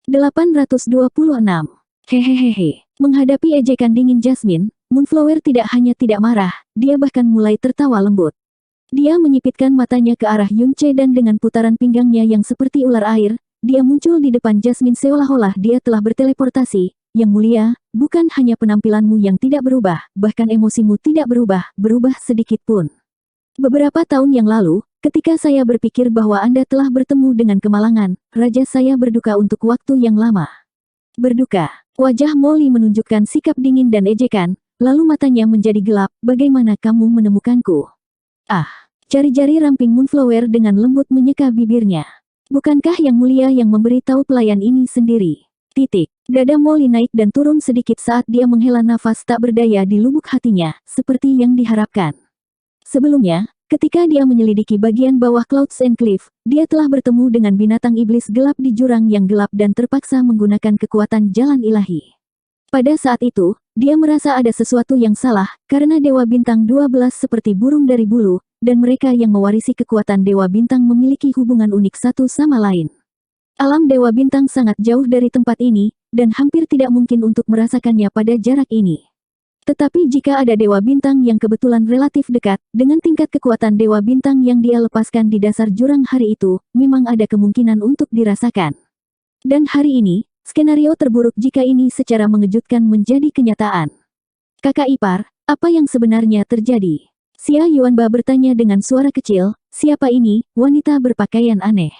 826. Hehehehe. Menghadapi ejekan dingin Jasmine, Moonflower tidak hanya tidak marah, dia bahkan mulai tertawa lembut. Dia menyipitkan matanya ke arah Yunche dan dengan putaran pinggangnya yang seperti ular air, dia muncul di depan Jasmine seolah-olah dia telah berteleportasi. Yang mulia, bukan hanya penampilanmu yang tidak berubah, bahkan emosimu tidak berubah sedikit pun. Beberapa tahun yang lalu, ketika saya berpikir bahwa Anda telah bertemu dengan kemalangan, raja saya berduka untuk waktu yang lama. Berduka. Wajah Molly menunjukkan sikap dingin dan ejekan, lalu matanya menjadi gelap. Bagaimana kamu menemukanku? Ah, jari-jari ramping Moonflower dengan lembut menyeka bibirnya. Bukankah yang mulia yang memberitahu pelayan ini sendiri? Titik. Dada Molly naik dan turun sedikit saat dia menghela nafas tak berdaya di lubuk hatinya, seperti yang diharapkan. Sebelumnya, ketika dia menyelidiki bagian bawah Clouds Enclave, dia telah bertemu dengan binatang iblis gelap di jurang yang gelap dan terpaksa menggunakan kekuatan jalan ilahi. Pada saat itu, dia merasa ada sesuatu yang salah, karena Dewa Bintang 12 seperti burung dari bulu, dan mereka yang mewarisi kekuatan Dewa Bintang memiliki hubungan unik satu sama lain. Alam Dewa Bintang sangat jauh dari tempat ini, dan hampir tidak mungkin untuk merasakannya pada jarak ini. Tetapi jika ada Dewa Bintang yang kebetulan relatif dekat, dengan tingkat kekuatan Dewa Bintang yang dia lepaskan di dasar jurang hari itu, memang ada kemungkinan untuk dirasakan. Dan hari ini, skenario terburuk jika ini secara mengejutkan menjadi kenyataan. Kakak ipar, apa yang sebenarnya terjadi? Xia Yuanba bertanya dengan suara kecil, siapa ini, wanita berpakaian aneh?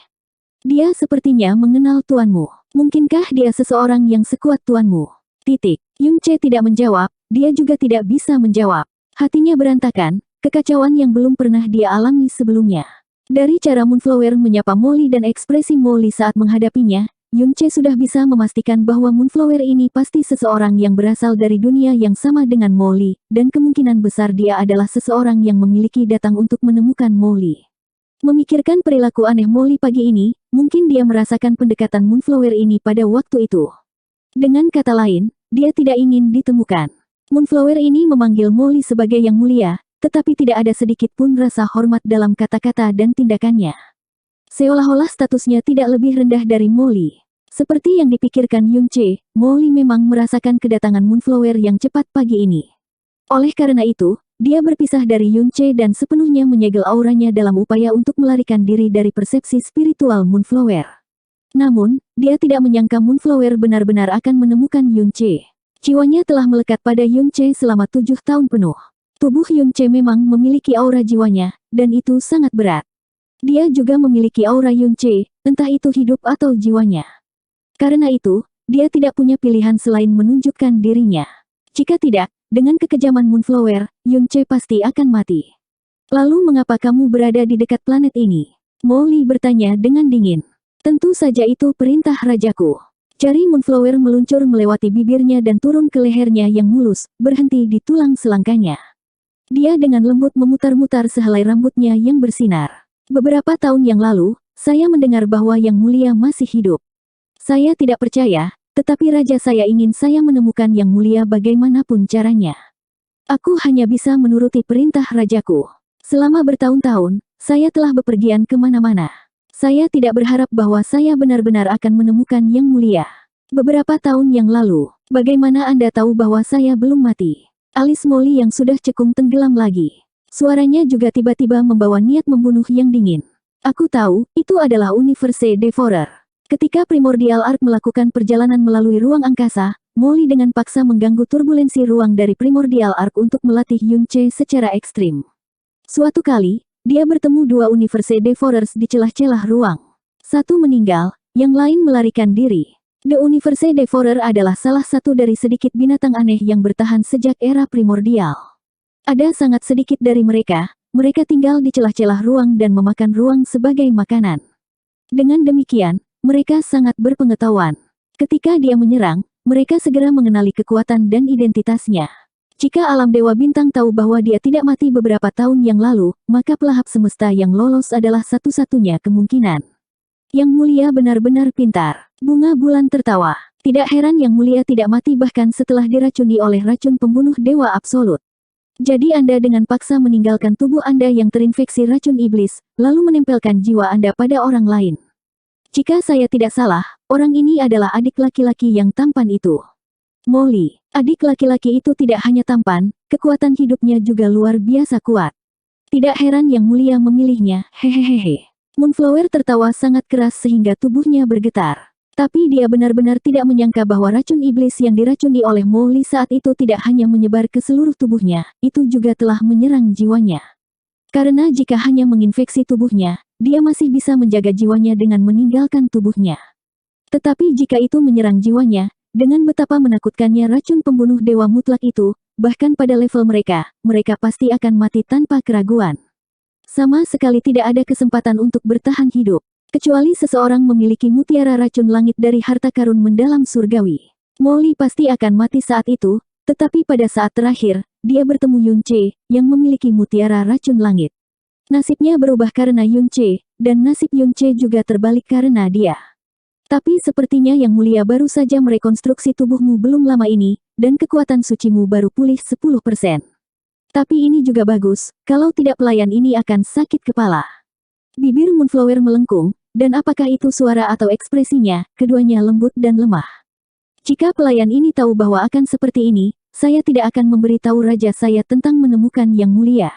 Dia sepertinya mengenal tuanmu. Mungkinkah dia seseorang yang sekuat tuanmu? Titik. Yunche tidak menjawab. Dia juga tidak bisa menjawab. Hatinya berantakan, kekacauan yang belum pernah dia alami sebelumnya. Dari cara Moonflower menyapa Molly dan ekspresi Molly saat menghadapinya, Yunche sudah bisa memastikan bahwa Moonflower ini pasti seseorang yang berasal dari dunia yang sama dengan Molly, dan kemungkinan besar dia adalah seseorang yang memiliki datang untuk menemukan Molly. Memikirkan perilaku aneh Molly pagi ini, mungkin dia merasakan pendekatan Moonflower ini pada waktu itu. Dengan kata lain, dia tidak ingin ditemukan. Moonflower ini memanggil Molly sebagai yang mulia, tetapi tidak ada sedikit pun rasa hormat dalam kata-kata dan tindakannya. Seolah-olah statusnya tidak lebih rendah dari Molly. Seperti yang dipikirkan Yunche, Molly memang merasakan kedatangan Moonflower yang cepat pagi ini. Oleh karena itu, dia berpisah dari Yunche dan sepenuhnya menyegel auranya dalam upaya untuk melarikan diri dari persepsi spiritual Moonflower. Namun, dia tidak menyangka Moonflower benar-benar akan menemukan Yunche. Jiwanya telah melekat pada Yunche selama 7 tahun penuh. Tubuh Yunche memang memiliki aura jiwanya, dan itu sangat berat. Dia juga memiliki aura Yunche, entah itu hidup atau jiwanya. Karena itu, dia tidak punya pilihan selain menunjukkan dirinya. Jika tidak, dengan kekejaman Moonflower, Yunche pasti akan mati. Lalu mengapa kamu berada di dekat planet ini? Molly bertanya dengan dingin. Tentu saja itu perintah rajaku. Jari Moonflower meluncur melewati bibirnya dan turun ke lehernya yang mulus, berhenti di tulang selangkanya. Dia dengan lembut memutar-mutar sehelai rambutnya yang bersinar. Beberapa tahun yang lalu, saya mendengar bahwa Yang Mulia masih hidup. Saya tidak percaya, tetapi raja saya ingin saya menemukan Yang Mulia bagaimanapun caranya. Aku hanya bisa menuruti perintah rajaku. Selama bertahun-tahun, saya telah bepergian kemana-mana. Saya tidak berharap bahwa saya benar-benar akan menemukan Yang Mulia. Beberapa tahun yang lalu, bagaimana Anda tahu bahwa saya belum mati? Alis Molly yang sudah cekung tenggelam lagi. Suaranya juga tiba-tiba membawa niat membunuh yang dingin. Aku tahu, itu adalah Universe Devourer. Ketika Primordial Arc melakukan perjalanan melalui ruang angkasa, Molly dengan paksa mengganggu turbulensi ruang dari Primordial Arc untuk melatih Yunche secara ekstrim. Suatu kali, dia bertemu 2 Universe Devourers di celah-celah ruang. Satu meninggal, yang lain melarikan diri. The Universe Devourer adalah salah satu dari sedikit binatang aneh yang bertahan sejak era primordial. Ada sangat sedikit dari mereka tinggal di celah-celah ruang dan memakan ruang sebagai makanan. Dengan demikian, mereka sangat berpengetahuan. Ketika dia menyerang, mereka segera mengenali kekuatan dan identitasnya. Jika alam Dewa Bintang tahu bahwa dia tidak mati beberapa tahun yang lalu, maka pelahap semesta yang lolos adalah satu-satunya kemungkinan. Yang Mulia benar-benar pintar. Bunga Bulan tertawa. Tidak heran Yang Mulia tidak mati bahkan setelah diracuni oleh racun pembunuh Dewa Absolut. Jadi Anda dengan paksa meninggalkan tubuh Anda yang terinfeksi racun iblis, lalu menempelkan jiwa Anda pada orang lain. Jika saya tidak salah, orang ini adalah adik laki-laki yang tampan itu. Molly, adik laki-laki itu tidak hanya tampan, kekuatan hidupnya juga luar biasa kuat. Tidak heran Yang Mulia memilihnya, hehehehe. Moonflower tertawa sangat keras sehingga tubuhnya bergetar. Tapi dia benar-benar tidak menyangka bahwa racun iblis yang diracuni oleh Molly saat itu tidak hanya menyebar ke seluruh tubuhnya, itu juga telah menyerang jiwanya. Karena jika hanya menginfeksi tubuhnya, dia masih bisa menjaga jiwanya dengan meninggalkan tubuhnya. Tetapi jika itu menyerang jiwanya, dengan betapa menakutkannya racun pembunuh dewa mutlak itu, bahkan pada level mereka, mereka pasti akan mati tanpa keraguan. Sama sekali tidak ada kesempatan untuk bertahan hidup. Kecuali seseorang memiliki mutiara racun langit dari harta karun mendalam surgawi. Molly pasti akan mati saat itu, tetapi pada saat terakhir, dia bertemu Yun Che, yang memiliki mutiara racun langit. Nasibnya berubah karena Yun Che, dan nasib Yun Che juga terbalik karena dia. Tapi sepertinya Yang Mulia baru saja merekonstruksi tubuhmu belum lama ini, dan kekuatan sucimu baru pulih 10%. Tapi ini juga bagus, kalau tidak pelayan ini akan sakit kepala. Bibir Moonflower melengkung, dan apakah itu suara atau ekspresinya, keduanya lembut dan lemah. Jika pelayan ini tahu bahwa akan seperti ini, saya tidak akan memberitahu raja saya tentang menemukan Yang Mulia.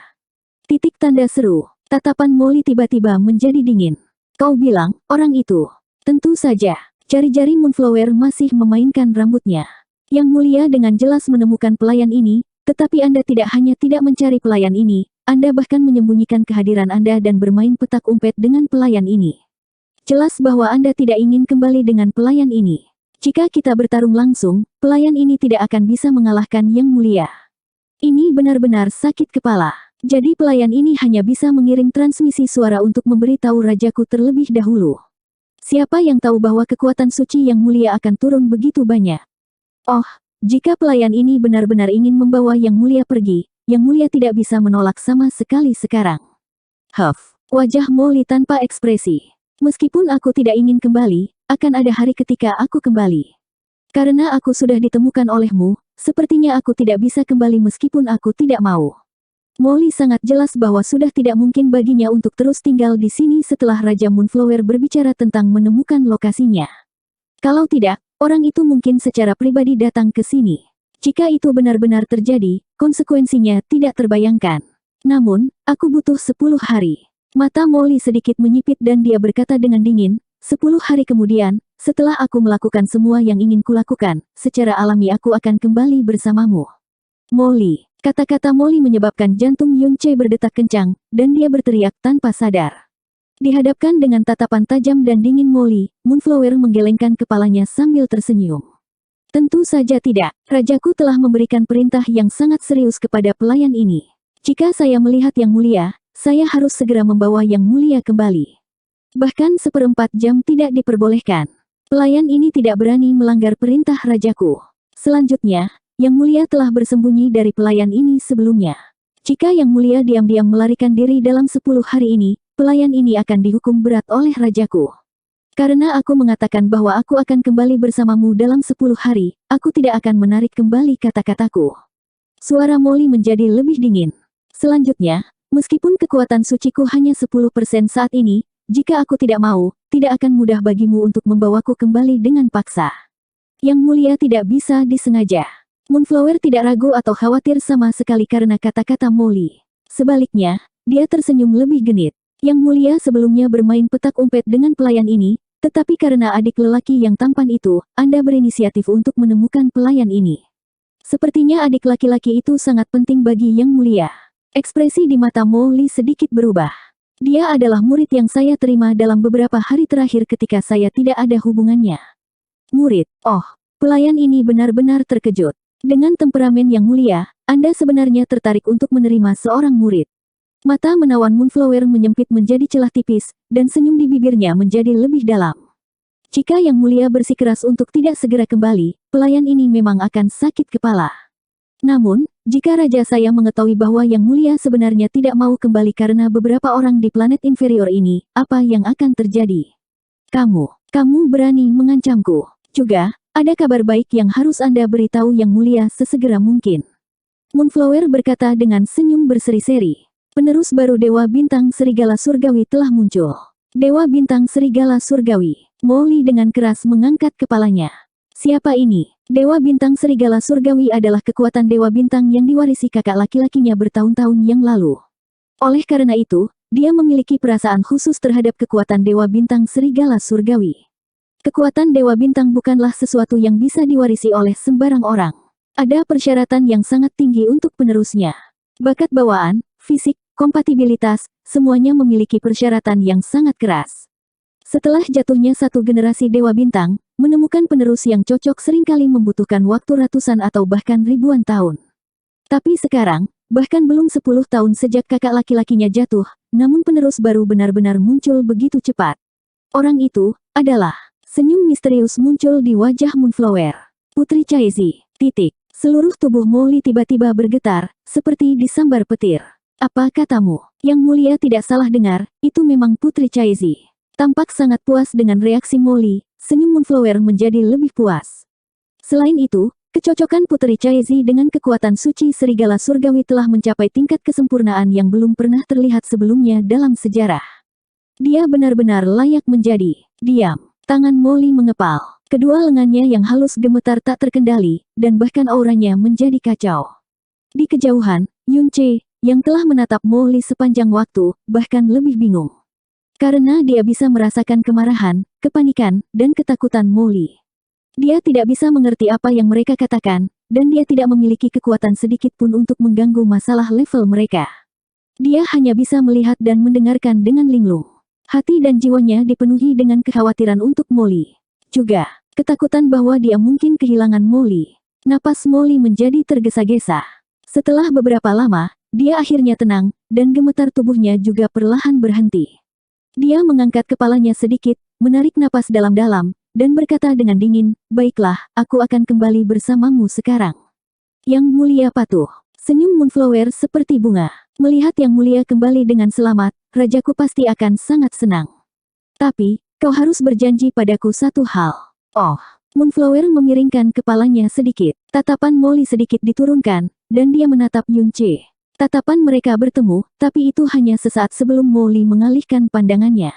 Titik tanda seru. Tatapan Molly tiba-tiba menjadi dingin. Kau bilang, orang itu. Tentu saja. Jari-jari Moonflower masih memainkan rambutnya. Yang Mulia dengan jelas menemukan pelayan ini, tetapi Anda tidak hanya tidak mencari pelayan ini, Anda bahkan menyembunyikan kehadiran Anda dan bermain petak umpet dengan pelayan ini. Jelas bahwa Anda tidak ingin kembali dengan pelayan ini. Jika kita bertarung langsung, pelayan ini tidak akan bisa mengalahkan Yang Mulia. Ini benar-benar sakit kepala. Jadi pelayan ini hanya bisa mengirim transmisi suara untuk memberitahu rajaku terlebih dahulu. Siapa yang tahu bahwa kekuatan suci Yang Mulia akan turun begitu banyak? Oh, jika pelayan ini benar-benar ingin membawa Yang Mulia pergi, Yang Mulia tidak bisa menolak sama sekali sekarang. Huff, wajah Molly tanpa ekspresi. Meskipun aku tidak ingin kembali, akan ada hari ketika aku kembali. Karena aku sudah ditemukan olehmu, sepertinya aku tidak bisa kembali meskipun aku tidak mau. Molly sangat jelas bahwa sudah tidak mungkin baginya untuk terus tinggal di sini setelah Raja Moonflower berbicara tentang menemukan lokasinya. Kalau tidak, orang itu mungkin secara pribadi datang ke sini. Jika itu benar-benar terjadi, konsekuensinya tidak terbayangkan. Namun, aku butuh 10 hari. Mata Molly sedikit menyipit dan dia berkata dengan dingin, 10 hari kemudian, setelah aku melakukan semua yang ingin kulakukan, secara alami aku akan kembali bersamamu. Molly. Kata-kata Molly menyebabkan jantung Yun Che berdetak kencang, dan dia berteriak tanpa sadar. Dihadapkan dengan tatapan tajam dan dingin Molly, Moonflower menggelengkan kepalanya sambil tersenyum. Tentu saja tidak, rajaku telah memberikan perintah yang sangat serius kepada pelayan ini. Jika saya melihat Yang Mulia, saya harus segera membawa Yang Mulia kembali. Bahkan 1/4 jam tidak diperbolehkan. Pelayan ini tidak berani melanggar perintah rajaku. Selanjutnya, Yang Mulia telah bersembunyi dari pelayan ini sebelumnya. Jika Yang Mulia diam-diam melarikan diri dalam 10 hari ini, pelayan ini akan dihukum berat oleh rajaku. Karena aku mengatakan bahwa aku akan kembali bersamamu dalam 10 hari, aku tidak akan menarik kembali kata-kataku. Suara Molly menjadi lebih dingin. Selanjutnya, meskipun kekuatan suciku hanya 10% saat ini, jika aku tidak mau, tidak akan mudah bagimu untuk membawaku kembali dengan paksa. Yang Mulia tidak bisa disengaja. Moonflower tidak ragu atau khawatir sama sekali karena kata-kata Molly. Sebaliknya, dia tersenyum lebih genit. Yang Mulia sebelumnya bermain petak umpet dengan pelayan ini, tetapi karena adik lelaki yang tampan itu, Anda berinisiatif untuk menemukan pelayan ini. Sepertinya adik laki-laki itu sangat penting bagi Yang Mulia. Ekspresi di mata Molly sedikit berubah. Dia adalah murid yang saya terima dalam beberapa hari terakhir ketika saya tidak ada hubungannya. Murid, oh, pelayan ini benar-benar terkejut. Dengan temperamen Yang Mulia, Anda sebenarnya tertarik untuk menerima seorang murid. Mata menawan Moonflower menyempit menjadi celah tipis, dan senyum di bibirnya menjadi lebih dalam. Jika Yang Mulia bersikeras untuk tidak segera kembali, pelayan ini memang akan sakit kepala. Namun, jika raja saya mengetahui bahwa Yang Mulia sebenarnya tidak mau kembali karena beberapa orang di planet inferior ini, apa yang akan terjadi? Kamu berani mengancamku. Juga, ada kabar baik yang harus Anda beritahu Yang Mulia sesegera mungkin. Moonflower berkata dengan senyum berseri-seri. Penerus baru Dewa Bintang Serigala Surgawi telah muncul. Dewa Bintang Serigala Surgawi. Molly dengan keras mengangkat kepalanya. Siapa ini? Dewa Bintang Serigala Surgawi adalah kekuatan Dewa Bintang yang diwarisi kakak laki-lakinya bertahun-tahun yang lalu. Oleh karena itu, dia memiliki perasaan khusus terhadap kekuatan Dewa Bintang Serigala Surgawi. Kekuatan Dewa Bintang bukanlah sesuatu yang bisa diwarisi oleh sembarang orang. Ada persyaratan yang sangat tinggi untuk penerusnya. Bakat bawaan, fisik, kompatibilitas, semuanya memiliki persyaratan yang sangat keras. Setelah jatuhnya satu generasi Dewa Bintang, menemukan penerus yang cocok seringkali membutuhkan waktu ratusan atau bahkan ribuan tahun. Tapi sekarang, bahkan belum 10 tahun sejak kakak laki-lakinya jatuh, namun penerus baru benar-benar muncul begitu cepat. Orang itu adalah senyum misterius muncul di wajah Moonflower. Putri Chaizi. Seluruh tubuh Molly tiba-tiba bergetar, seperti disambar petir. Apa katamu? Yang mulia tidak salah dengar, itu memang Putri Chaizi. Tampak sangat puas dengan reaksi Molly, senyum Moonflower menjadi lebih puas. Selain itu, kecocokan Putri Chaizi dengan kekuatan suci serigala surgawi telah mencapai tingkat kesempurnaan yang belum pernah terlihat sebelumnya dalam sejarah. Dia benar-benar layak menjadi. Diam. Tangan Molly mengepal. Kedua lengannya yang halus gemetar tak terkendali, dan bahkan auranya menjadi kacau. Di kejauhan, Yunche, yang telah menatap Molly sepanjang waktu, bahkan lebih bingung. Karena dia bisa merasakan kemarahan, kepanikan, dan ketakutan Molly. Dia tidak bisa mengerti apa yang mereka katakan, dan dia tidak memiliki kekuatan sedikit pun untuk mengganggu masalah level mereka. Dia hanya bisa melihat dan mendengarkan dengan linglung. Hati dan jiwanya dipenuhi dengan kekhawatiran untuk Molly. Juga, ketakutan bahwa dia mungkin kehilangan Molly. Napas Molly menjadi tergesa-gesa. Setelah beberapa lama, dia akhirnya tenang, dan gemetar tubuhnya juga perlahan berhenti. Dia mengangkat kepalanya sedikit, menarik napas dalam-dalam, dan berkata dengan dingin, "Baiklah, aku akan kembali bersamamu sekarang." Yang mulia patuh. Senyum Moonflower seperti bunga. Melihat yang mulia kembali dengan selamat, rajaku pasti akan sangat senang. Tapi, kau harus berjanji padaku satu hal. Oh. Moonflower memiringkan kepalanya sedikit. Tatapan Molly sedikit diturunkan, dan dia menatap Yunche. Tatapan mereka bertemu, tapi itu hanya sesaat sebelum Molly mengalihkan pandangannya.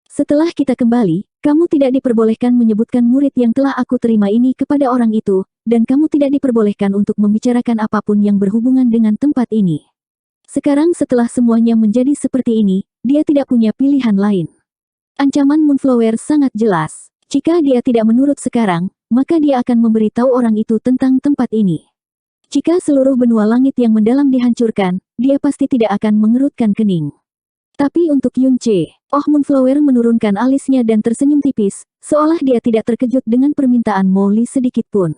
Setelah kita kembali, kamu tidak diperbolehkan menyebutkan murid yang telah aku terima ini kepada orang itu, dan kamu tidak diperbolehkan untuk membicarakan apapun yang berhubungan dengan tempat ini. Sekarang setelah semuanya menjadi seperti ini, dia tidak punya pilihan lain. Ancaman Moonflower sangat jelas. Jika dia tidak menurut sekarang, maka dia akan memberitahu orang itu tentang tempat ini. Jika seluruh benua langit yang mendalam dihancurkan, dia pasti tidak akan mengerutkan kening. Tapi untuk Yunche, Moonflower menurunkan alisnya dan tersenyum tipis, seolah dia tidak terkejut dengan permintaan Molly sedikit pun.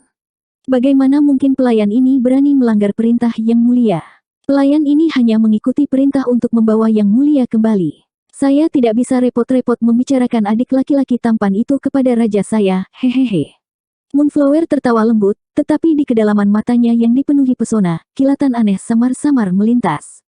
Bagaimana mungkin pelayan ini berani melanggar perintah yang mulia? Pelayan ini hanya mengikuti perintah untuk membawa yang mulia kembali. Saya tidak bisa repot-repot membicarakan adik laki-laki tampan itu kepada raja saya, hehehe. Moonflower tertawa lembut, tetapi di kedalaman matanya yang dipenuhi pesona, kilatan aneh samar-samar melintas.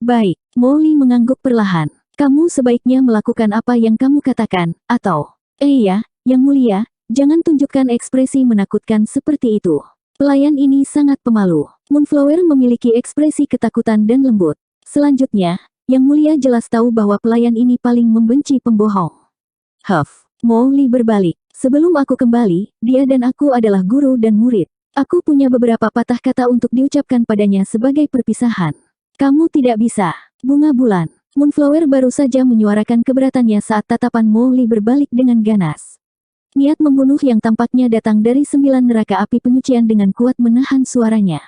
Baik, Molly mengangguk perlahan. Kamu sebaiknya melakukan apa yang kamu katakan, atau... iya, yang mulia, jangan tunjukkan ekspresi menakutkan seperti itu. Pelayan ini sangat pemalu. Moonflower memiliki ekspresi ketakutan dan lembut. Selanjutnya, yang mulia jelas tahu bahwa pelayan ini paling membenci pembohong. Huff, Molly berbalik. Sebelum aku kembali, dia dan aku adalah guru dan murid. Aku punya beberapa patah kata untuk diucapkan padanya sebagai perpisahan. Kamu tidak bisa. Bunga bulan. Moonflower baru saja menyuarakan keberatannya saat tatapan Molly berbalik dengan ganas. Niat membunuh yang tampaknya datang dari 9 neraka api penyucian dengan kuat menahan suaranya.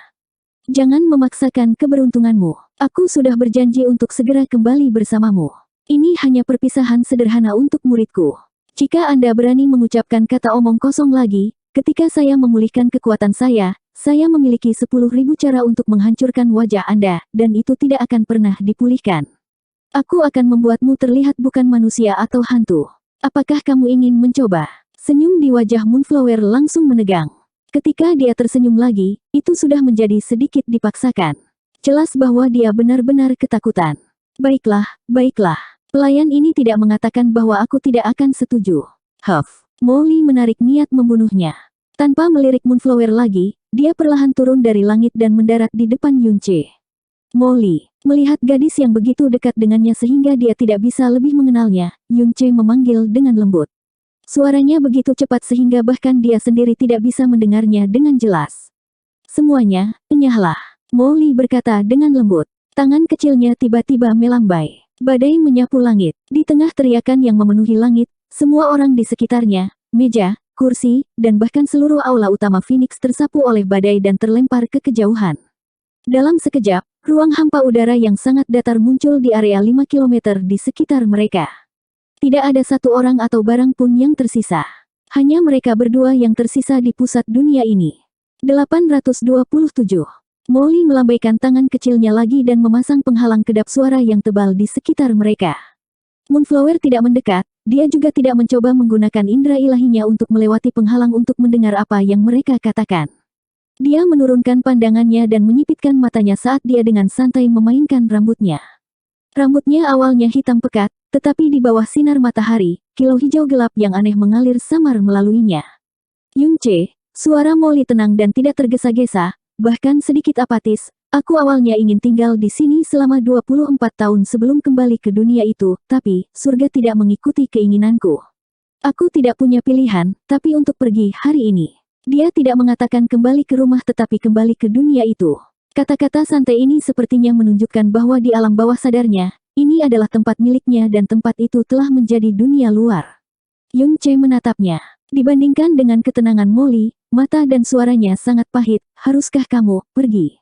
Jangan memaksakan keberuntunganmu. Aku sudah berjanji untuk segera kembali bersamamu. Ini hanya perpisahan sederhana untuk muridku. Jika Anda berani mengucapkan kata omong kosong lagi, ketika saya memulihkan kekuatan saya memiliki 10.000 cara untuk menghancurkan wajah Anda, dan itu tidak akan pernah dipulihkan. Aku akan membuatmu terlihat bukan manusia atau hantu. Apakah kamu ingin mencoba? Senyum di wajah Moonflower langsung menegang. Ketika dia tersenyum lagi, itu sudah menjadi sedikit dipaksakan. Jelas bahwa dia benar-benar ketakutan. Baiklah, baiklah. Pelayan ini tidak mengatakan bahwa aku tidak akan setuju. Huff. Molly menarik niat membunuhnya. Tanpa melirik Moonflower lagi, dia perlahan turun dari langit dan mendarat di depan Yunche. Molly, melihat gadis yang begitu dekat dengannya sehingga dia tidak bisa lebih mengenalnya, Yun Che memanggil dengan lembut. Suaranya begitu cepat sehingga bahkan dia sendiri tidak bisa mendengarnya dengan jelas. Semuanya, enyahlah. Molly berkata dengan lembut. Tangan kecilnya tiba-tiba melambai. Badai menyapu langit. Di tengah teriakan yang memenuhi langit, semua orang di sekitarnya, meja, kursi, dan bahkan seluruh aula utama Phoenix tersapu oleh badai dan terlempar ke kejauhan. Dalam sekejap, ruang hampa udara yang sangat datar muncul di area 5 km di sekitar mereka. Tidak ada satu orang atau barang pun yang tersisa. Hanya mereka berdua yang tersisa di pusat dunia ini. 827. Molly melambaikan tangan kecilnya lagi dan memasang penghalang kedap suara yang tebal di sekitar mereka. Moonflower tidak mendekat, dia juga tidak mencoba menggunakan indera ilahinya untuk melewati penghalang untuk mendengar apa yang mereka katakan. Dia menurunkan pandangannya dan menyipitkan matanya saat dia dengan santai memainkan rambutnya. Rambutnya awalnya hitam pekat, tetapi di bawah sinar matahari, kilau hijau gelap yang aneh mengalir samar melaluinya. Yun Che, suara Molly tenang dan tidak tergesa-gesa, bahkan sedikit apatis. Aku awalnya ingin tinggal di sini selama 24 tahun sebelum kembali ke dunia itu, tapi surga tidak mengikuti keinginanku. Aku tidak punya pilihan, tapi untuk pergi hari ini. Dia tidak mengatakan kembali ke rumah tetapi kembali ke dunia itu. Kata-kata santai ini sepertinya menunjukkan bahwa di alam bawah sadarnya, ini adalah tempat miliknya dan tempat itu telah menjadi dunia luar. Yun Che menatapnya. Dibandingkan dengan ketenangan Molly, mata dan suaranya sangat pahit. Haruskah kamu pergi?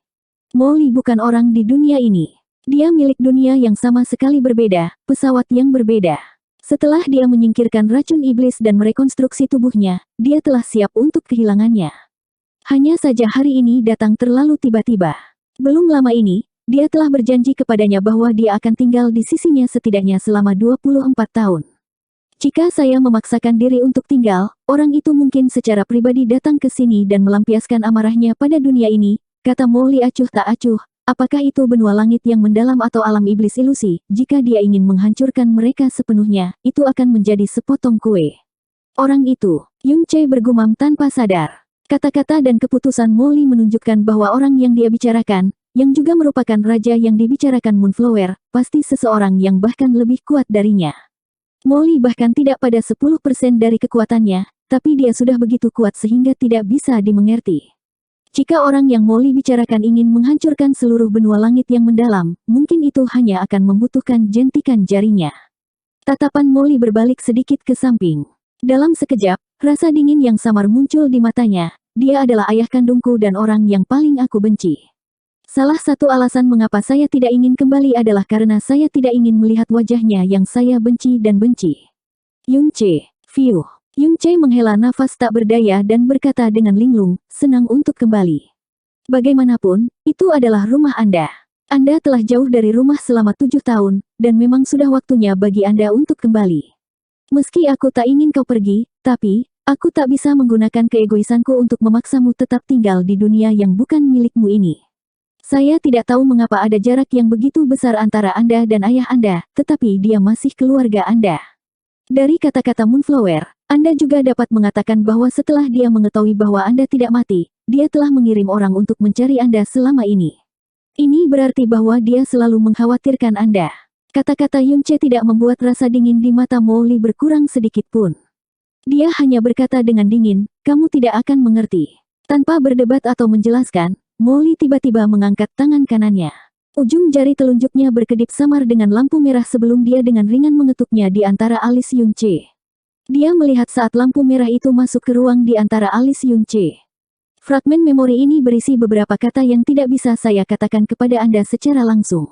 Molly bukan orang di dunia ini. Dia milik dunia yang sama sekali berbeda, pesawat yang berbeda. Setelah dia menyingkirkan racun iblis dan merekonstruksi tubuhnya, dia telah siap untuk kehilangannya. Hanya saja hari ini datang terlalu tiba-tiba. Belum lama ini, dia telah berjanji kepadanya bahwa dia akan tinggal di sisinya setidaknya selama 24 tahun. Jika saya memaksakan diri untuk tinggal, orang itu mungkin secara pribadi datang ke sini dan melampiaskan amarahnya pada dunia ini, kata Molly acuh tak acuh. Apakah itu benua langit yang mendalam atau alam iblis ilusi? Jika dia ingin menghancurkan mereka sepenuhnya, itu akan menjadi sepotong kue. Orang itu, Yun Che bergumam tanpa sadar. Kata-kata dan keputusan Molly menunjukkan bahwa orang yang dia bicarakan, yang juga merupakan raja yang dibicarakan Moonflower, pasti seseorang yang bahkan lebih kuat darinya. Molly bahkan tidak pada 10% dari kekuatannya, tapi dia sudah begitu kuat sehingga tidak bisa dimengerti. Jika orang yang Molly bicarakan ingin menghancurkan seluruh benua langit yang mendalam, mungkin itu hanya akan membutuhkan jentikan jarinya. Tatapan Molly berbalik sedikit ke samping. Dalam sekejap, rasa dingin yang samar muncul di matanya. Dia adalah ayah kandungku dan orang yang paling aku benci. Salah satu alasan mengapa saya tidak ingin kembali adalah karena saya tidak ingin melihat wajahnya yang saya benci dan benci. Yun Che, Fiuh. Yun Che menghela nafas tak berdaya dan berkata dengan linglung, senang untuk kembali. Bagaimanapun, itu adalah rumah Anda. Anda telah jauh dari rumah selama 7 tahun, dan memang sudah waktunya bagi Anda untuk kembali. Meski aku tak ingin kau pergi, tapi, aku tak bisa menggunakan keegoisanku untuk memaksamu tetap tinggal di dunia yang bukan milikmu ini. Saya tidak tahu mengapa ada jarak yang begitu besar antara Anda dan ayah Anda, tetapi dia masih keluarga Anda. Dari kata-kata Moonflower, Anda juga dapat mengatakan bahwa setelah dia mengetahui bahwa Anda tidak mati, dia telah mengirim orang untuk mencari Anda selama ini. Ini berarti bahwa dia selalu mengkhawatirkan Anda. Kata-kata Yun Che tidak membuat rasa dingin di mata Molly berkurang sedikit pun. Dia hanya berkata dengan dingin, kamu tidak akan mengerti. Tanpa berdebat atau menjelaskan, Molly tiba-tiba mengangkat tangan kanannya. Ujung jari telunjuknya berkedip samar dengan lampu merah sebelum dia dengan ringan mengetuknya di antara alis Yun Che. Dia melihat saat lampu merah itu masuk ke ruang di antara alis Yun Che. Fragmen memori ini berisi beberapa kata yang tidak bisa saya katakan kepada Anda secara langsung.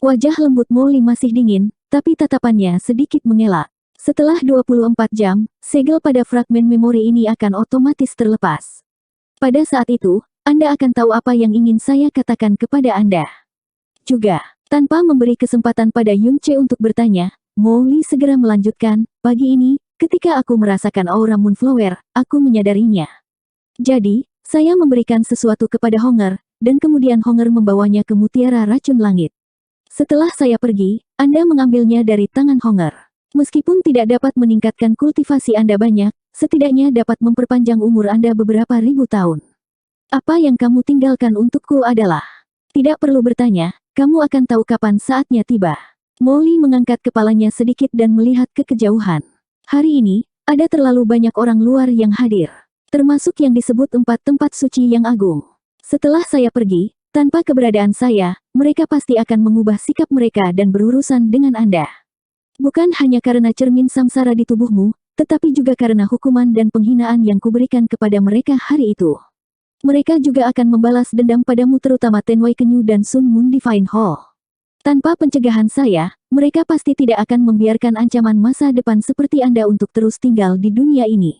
Wajah lembut Molly masih dingin, tapi tatapannya sedikit mengelak. Setelah 24 jam, segel pada fragmen memori ini akan otomatis terlepas. Pada saat itu, Anda akan tahu apa yang ingin saya katakan kepada Anda. Juga, tanpa memberi kesempatan pada Yun Che untuk bertanya, Molly segera melanjutkan, pagi ini, ketika aku merasakan aura Moonflower, aku menyadarinya. Jadi, saya memberikan sesuatu kepada Honger, dan kemudian Honger membawanya ke mutiara racun langit. Setelah saya pergi, Anda mengambilnya dari tangan Honger. Meskipun tidak dapat meningkatkan kultivasi Anda banyak, setidaknya dapat memperpanjang umur Anda beberapa ribu tahun. Apa yang kamu tinggalkan untukku adalah Tidak perlu bertanya, kamu akan tahu kapan saatnya tiba. Molly mengangkat kepalanya sedikit dan melihat ke kejauhan. Hari ini, ada terlalu banyak orang luar yang hadir. Termasuk yang disebut 4 tempat suci yang agung. Setelah saya pergi, tanpa keberadaan saya, mereka pasti akan mengubah sikap mereka dan berurusan dengan Anda. Bukan hanya karena cermin samsara di tubuhmu, tetapi juga karena hukuman dan penghinaan yang kuberikan kepada mereka hari itu. Mereka juga akan membalas dendam padamu terutama Tenwei Kenyu dan Sun Moon Divine Hall. Tanpa pencegahan saya, mereka pasti tidak akan membiarkan ancaman masa depan seperti Anda untuk terus tinggal di dunia ini.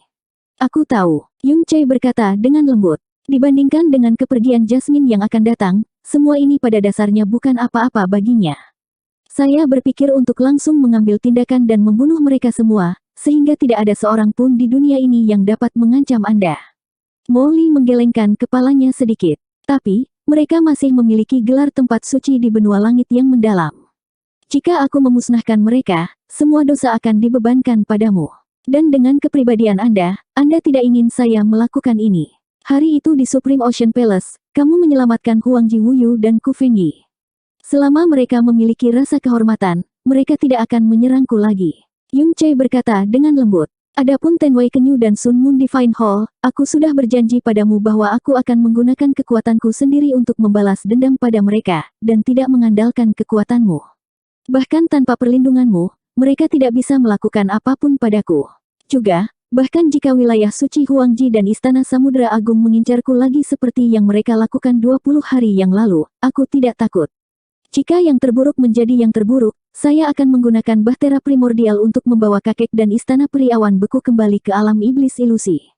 Aku tahu, Yun Che berkata dengan lembut. Dibandingkan dengan kepergian Jasmine yang akan datang, semua ini pada dasarnya bukan apa-apa baginya. Saya berpikir untuk langsung mengambil tindakan dan membunuh mereka semua, sehingga tidak ada seorang pun di dunia ini yang dapat mengancam Anda. Molly menggelengkan kepalanya sedikit. Tapi, mereka masih memiliki gelar tempat suci di benua langit yang mendalam. Jika aku memusnahkan mereka, semua dosa akan dibebankan padamu. Dan dengan kepribadian Anda tidak ingin saya melakukan ini. Hari itu di Supreme Ocean Palace, kamu menyelamatkan Huang Ji Wuyu dan Ku Fengyi. Selama mereka memiliki rasa kehormatan, mereka tidak akan menyerangku lagi. Yun Che berkata dengan lembut. Adapun Tenwei Kenyu dan Sun Moon Divine Hall, aku sudah berjanji padamu bahwa aku akan menggunakan kekuatanku sendiri untuk membalas dendam pada mereka, dan tidak mengandalkan kekuatanmu. Bahkan tanpa perlindunganmu, mereka tidak bisa melakukan apapun padaku. Juga, bahkan jika wilayah suci Huangji dan Istana Samudra Agung mengincarku lagi seperti yang mereka lakukan 20 hari yang lalu, aku tidak takut. Jika yang terburuk menjadi yang terburuk, saya akan menggunakan bahtera primordial untuk membawa kakek dan istana peri awan beku kembali ke alam iblis ilusi.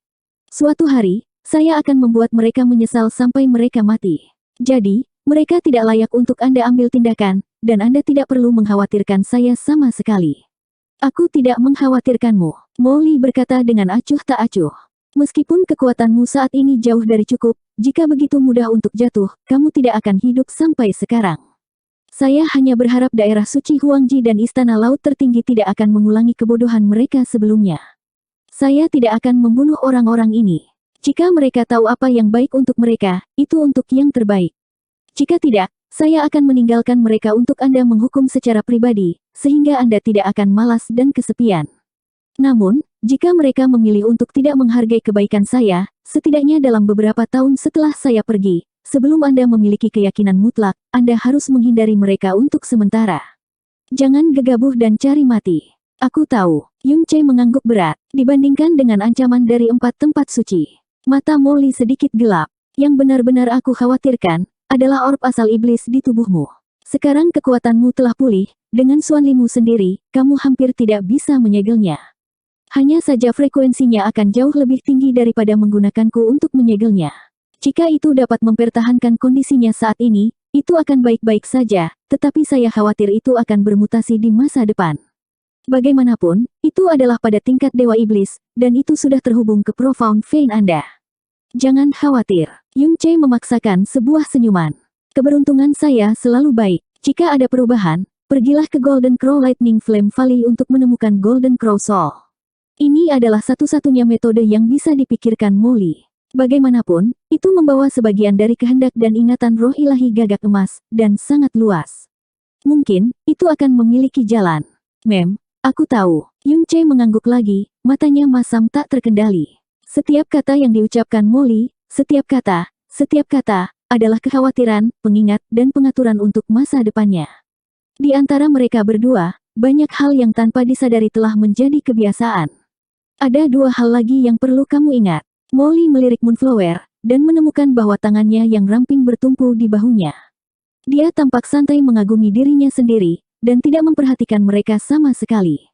Suatu hari, saya akan membuat mereka menyesal sampai mereka mati. Jadi, mereka tidak layak untuk Anda ambil tindakan, dan Anda tidak perlu mengkhawatirkan saya sama sekali. Aku tidak mengkhawatirkanmu, Molly berkata dengan acuh tak acuh. Meskipun kekuatanmu saat ini jauh dari cukup, jika begitu mudah untuk jatuh, kamu tidak akan hidup sampai sekarang. Saya hanya berharap daerah suci Huangji dan Istana Laut Tertinggi tidak akan mengulangi kebodohan mereka sebelumnya. Saya tidak akan membunuh orang-orang ini. Jika mereka tahu apa yang baik untuk mereka, itu untuk yang terbaik. Jika tidak, saya akan meninggalkan mereka untuk Anda menghukum secara pribadi, sehingga Anda tidak akan malas dan kesepian. Namun, jika mereka memilih untuk tidak menghargai kebaikan saya, setidaknya dalam beberapa tahun setelah saya pergi, sebelum Anda memiliki keyakinan mutlak, Anda harus menghindari mereka untuk sementara. Jangan gegabah dan cari mati. Aku tahu, Yun Che mengangguk berat, dibandingkan dengan ancaman dari 4 tempat suci. Mata Molly sedikit gelap. Yang benar-benar aku khawatirkan, adalah orb asal iblis di tubuhmu. Sekarang kekuatanmu telah pulih, dengan Suan Limu sendiri, kamu hampir tidak bisa menyegelnya. Hanya saja frekuensinya akan jauh lebih tinggi daripada menggunakanku untuk menyegelnya. Jika itu dapat mempertahankan kondisinya saat ini, itu akan baik-baik saja, tetapi saya khawatir itu akan bermutasi di masa depan. Bagaimanapun, itu adalah pada tingkat Dewa Iblis, dan itu sudah terhubung ke Profound Vein Anda. Jangan khawatir, Yun Che memaksakan sebuah senyuman. Keberuntungan saya selalu baik. Jika ada perubahan, pergilah ke Golden Crow Lightning Flame Valley untuk menemukan Golden Crow Soul. Ini adalah satu-satunya metode yang bisa dipikirkan Molly. Bagaimanapun, itu membawa sebagian dari kehendak dan ingatan roh ilahi gagak emas, dan sangat luas. Mungkin, itu akan memiliki jalan. Aku tahu. Yun Che mengangguk lagi, matanya masam tak terkendali. Setiap kata yang diucapkan Molly, setiap kata, adalah kekhawatiran, pengingat, dan pengaturan untuk masa depannya. Di antara mereka berdua, banyak hal yang tanpa disadari telah menjadi kebiasaan. Ada 2 hal lagi yang perlu kamu ingat. Molly melirik Moonflower, dan menemukan bahwa tangannya yang ramping bertumpu di bahunya. Dia tampak santai mengagumi dirinya sendiri, dan tidak memperhatikan mereka sama sekali.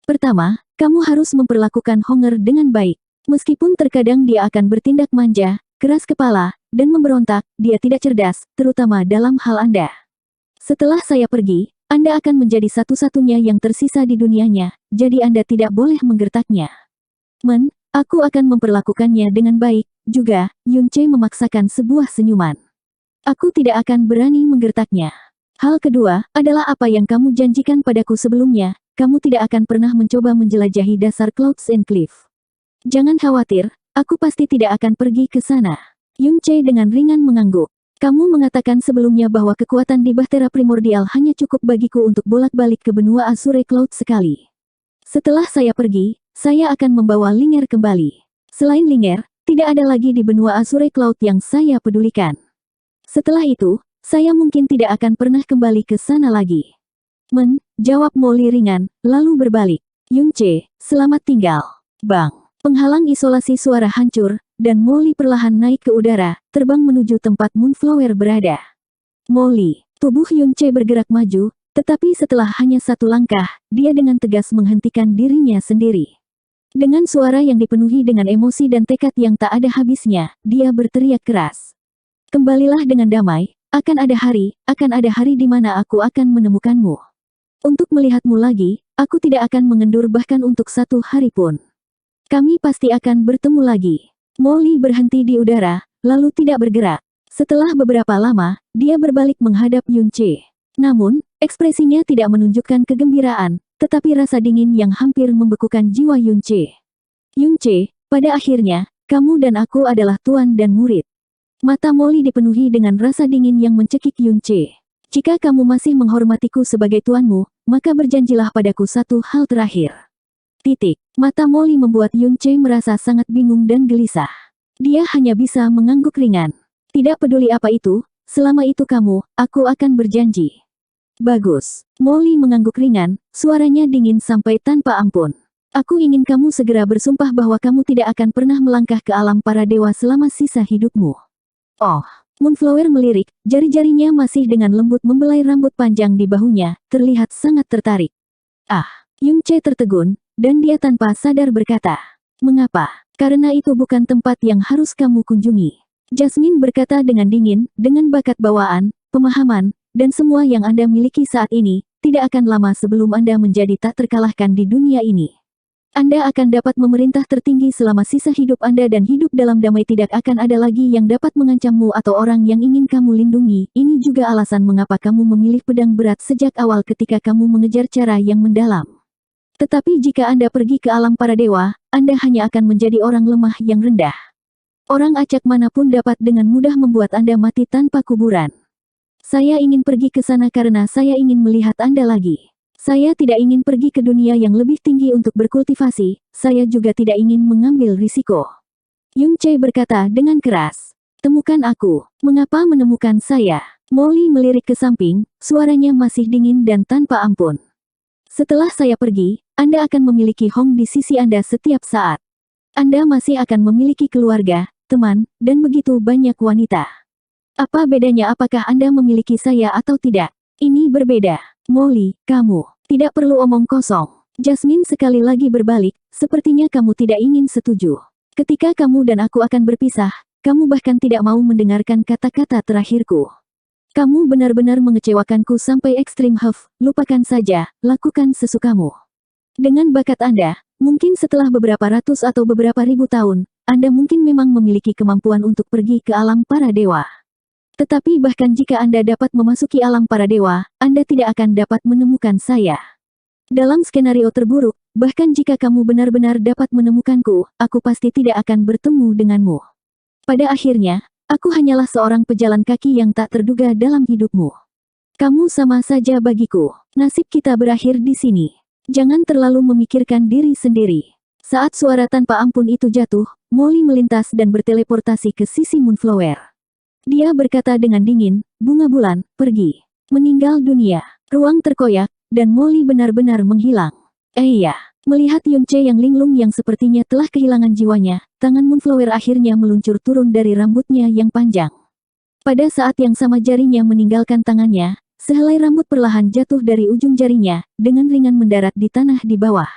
Pertama, kamu harus memperlakukan Honger dengan baik. Meskipun terkadang dia akan bertindak manja, keras kepala, dan memberontak, dia tidak cerdas, terutama dalam hal Anda. Setelah saya pergi, Anda akan menjadi satu-satunya yang tersisa di dunianya, jadi Anda tidak boleh menggertaknya. Aku akan memperlakukannya dengan baik, juga. Yun Che memaksakan sebuah senyuman. Aku tidak akan berani menggertaknya. Hal kedua, adalah apa yang kamu janjikan padaku sebelumnya, kamu tidak akan pernah mencoba menjelajahi dasar Clouds Enclave. Jangan khawatir, aku pasti tidak akan pergi ke sana. Yun Che dengan ringan mengangguk. Kamu mengatakan sebelumnya bahwa kekuatan di Bahtera Primordial hanya cukup bagiku untuk bolak-balik ke benua Azure Cloud sekali. Setelah saya pergi, saya akan membawa Linger kembali. Selain Linger, tidak ada lagi di benua Azure Cloud yang saya pedulikan. Setelah itu, saya mungkin tidak akan pernah kembali ke sana lagi. Jawab Molly ringan, lalu berbalik. Yunce, selamat tinggal. Bang. Penghalang isolasi suara hancur, dan Molly perlahan naik ke udara, terbang menuju tempat Moonflower berada. Molly, tubuh Yunce bergerak maju, tetapi setelah hanya satu langkah, dia dengan tegas menghentikan dirinya sendiri. Dengan suara yang dipenuhi dengan emosi dan tekad yang tak ada habisnya, dia berteriak keras. Kembalilah dengan damai, akan ada hari di mana aku akan menemukanmu. Untuk melihatmu lagi, aku tidak akan mengendur bahkan untuk satu hari pun. Kami pasti akan bertemu lagi. Molly berhenti di udara, lalu tidak bergerak. Setelah beberapa lama, dia berbalik menghadap Yunce. Namun, ekspresinya tidak menunjukkan kegembiraan, tetapi rasa dingin yang hampir membekukan jiwa Yunce. Yunce, pada akhirnya, kamu dan aku adalah tuan dan murid. Mata Molly dipenuhi dengan rasa dingin yang mencekik Yunce. Jika kamu masih menghormatiku sebagai tuanmu, maka berjanjilah padaku satu hal terakhir. Mata Molly membuat Yunce merasa sangat bingung dan gelisah. Dia hanya bisa mengangguk ringan. Tidak peduli apa itu, selama itu aku akan berjanji. Bagus. Molly mengangguk ringan, suaranya dingin sampai tanpa ampun. Aku ingin kamu segera bersumpah bahwa kamu tidak akan pernah melangkah ke alam para dewa selama sisa hidupmu. Oh. Moonflower melirik, jari-jarinya masih dengan lembut membelai rambut panjang di bahunya, terlihat sangat tertarik. Yunce tertegun, dan dia tanpa sadar berkata, "Mengapa? Karena itu bukan tempat yang harus kamu kunjungi." Jasmine berkata dengan dingin, dengan bakat bawaan, pemahaman, dan semua yang Anda miliki saat ini, tidak akan lama sebelum Anda menjadi tak terkalahkan di dunia ini. Anda akan dapat memerintah tertinggi selama sisa hidup Anda dan hidup dalam damai, tidak akan ada lagi yang dapat mengancammu atau orang yang ingin kamu lindungi. Ini juga alasan mengapa kamu memilih pedang berat sejak awal ketika kamu mengejar cara yang mendalam. Tetapi jika Anda pergi ke alam para dewa, Anda hanya akan menjadi orang lemah yang rendah. Orang acak manapun dapat dengan mudah membuat Anda mati tanpa kuburan. Saya ingin pergi ke sana karena saya ingin melihat Anda lagi. Saya tidak ingin pergi ke dunia yang lebih tinggi untuk berkultivasi, saya juga tidak ingin mengambil risiko. Yunce berkata dengan keras. Temukan aku. Mengapa menemukan saya? Molly melirik ke samping, suaranya masih dingin dan tanpa ampun. Setelah saya pergi, Anda akan memiliki Hong di sisi Anda setiap saat. Anda masih akan memiliki keluarga, teman, dan begitu banyak wanita. Apa bedanya apakah Anda memiliki saya atau tidak? Ini berbeda. Molly, kamu tidak perlu omong kosong. Jasmine sekali lagi berbalik, sepertinya kamu tidak ingin setuju. Ketika kamu dan aku akan berpisah, kamu bahkan tidak mau mendengarkan kata-kata terakhirku. Kamu benar-benar mengecewakanku sampai ekstrim. Lupakan saja, lakukan sesukamu. Dengan bakat Anda, mungkin setelah beberapa ratus atau beberapa ribu tahun, Anda mungkin memang memiliki kemampuan untuk pergi ke alam para dewa. Tetapi bahkan jika Anda dapat memasuki alam para dewa, Anda tidak akan dapat menemukan saya. Dalam skenario terburuk, bahkan jika kamu benar-benar dapat menemukanku, aku pasti tidak akan bertemu denganmu. Pada akhirnya, aku hanyalah seorang pejalan kaki yang tak terduga dalam hidupmu. Kamu sama saja bagiku. Nasib kita berakhir di sini. Jangan terlalu memikirkan diri sendiri. Saat suara tanpa ampun itu jatuh, Molly melintas dan berteleportasi ke sisi Moonflower. Dia berkata dengan dingin, "Bunga bulan, pergi. Meninggal dunia." Ruang terkoyak, dan Molly benar-benar menghilang. Iya. Melihat Yunce yang linglung yang sepertinya telah kehilangan jiwanya, tangan Moonflower akhirnya meluncur turun dari rambutnya yang panjang. Pada saat yang sama jarinya meninggalkan tangannya, sehelai rambut perlahan jatuh dari ujung jarinya, dengan ringan mendarat di tanah di bawah.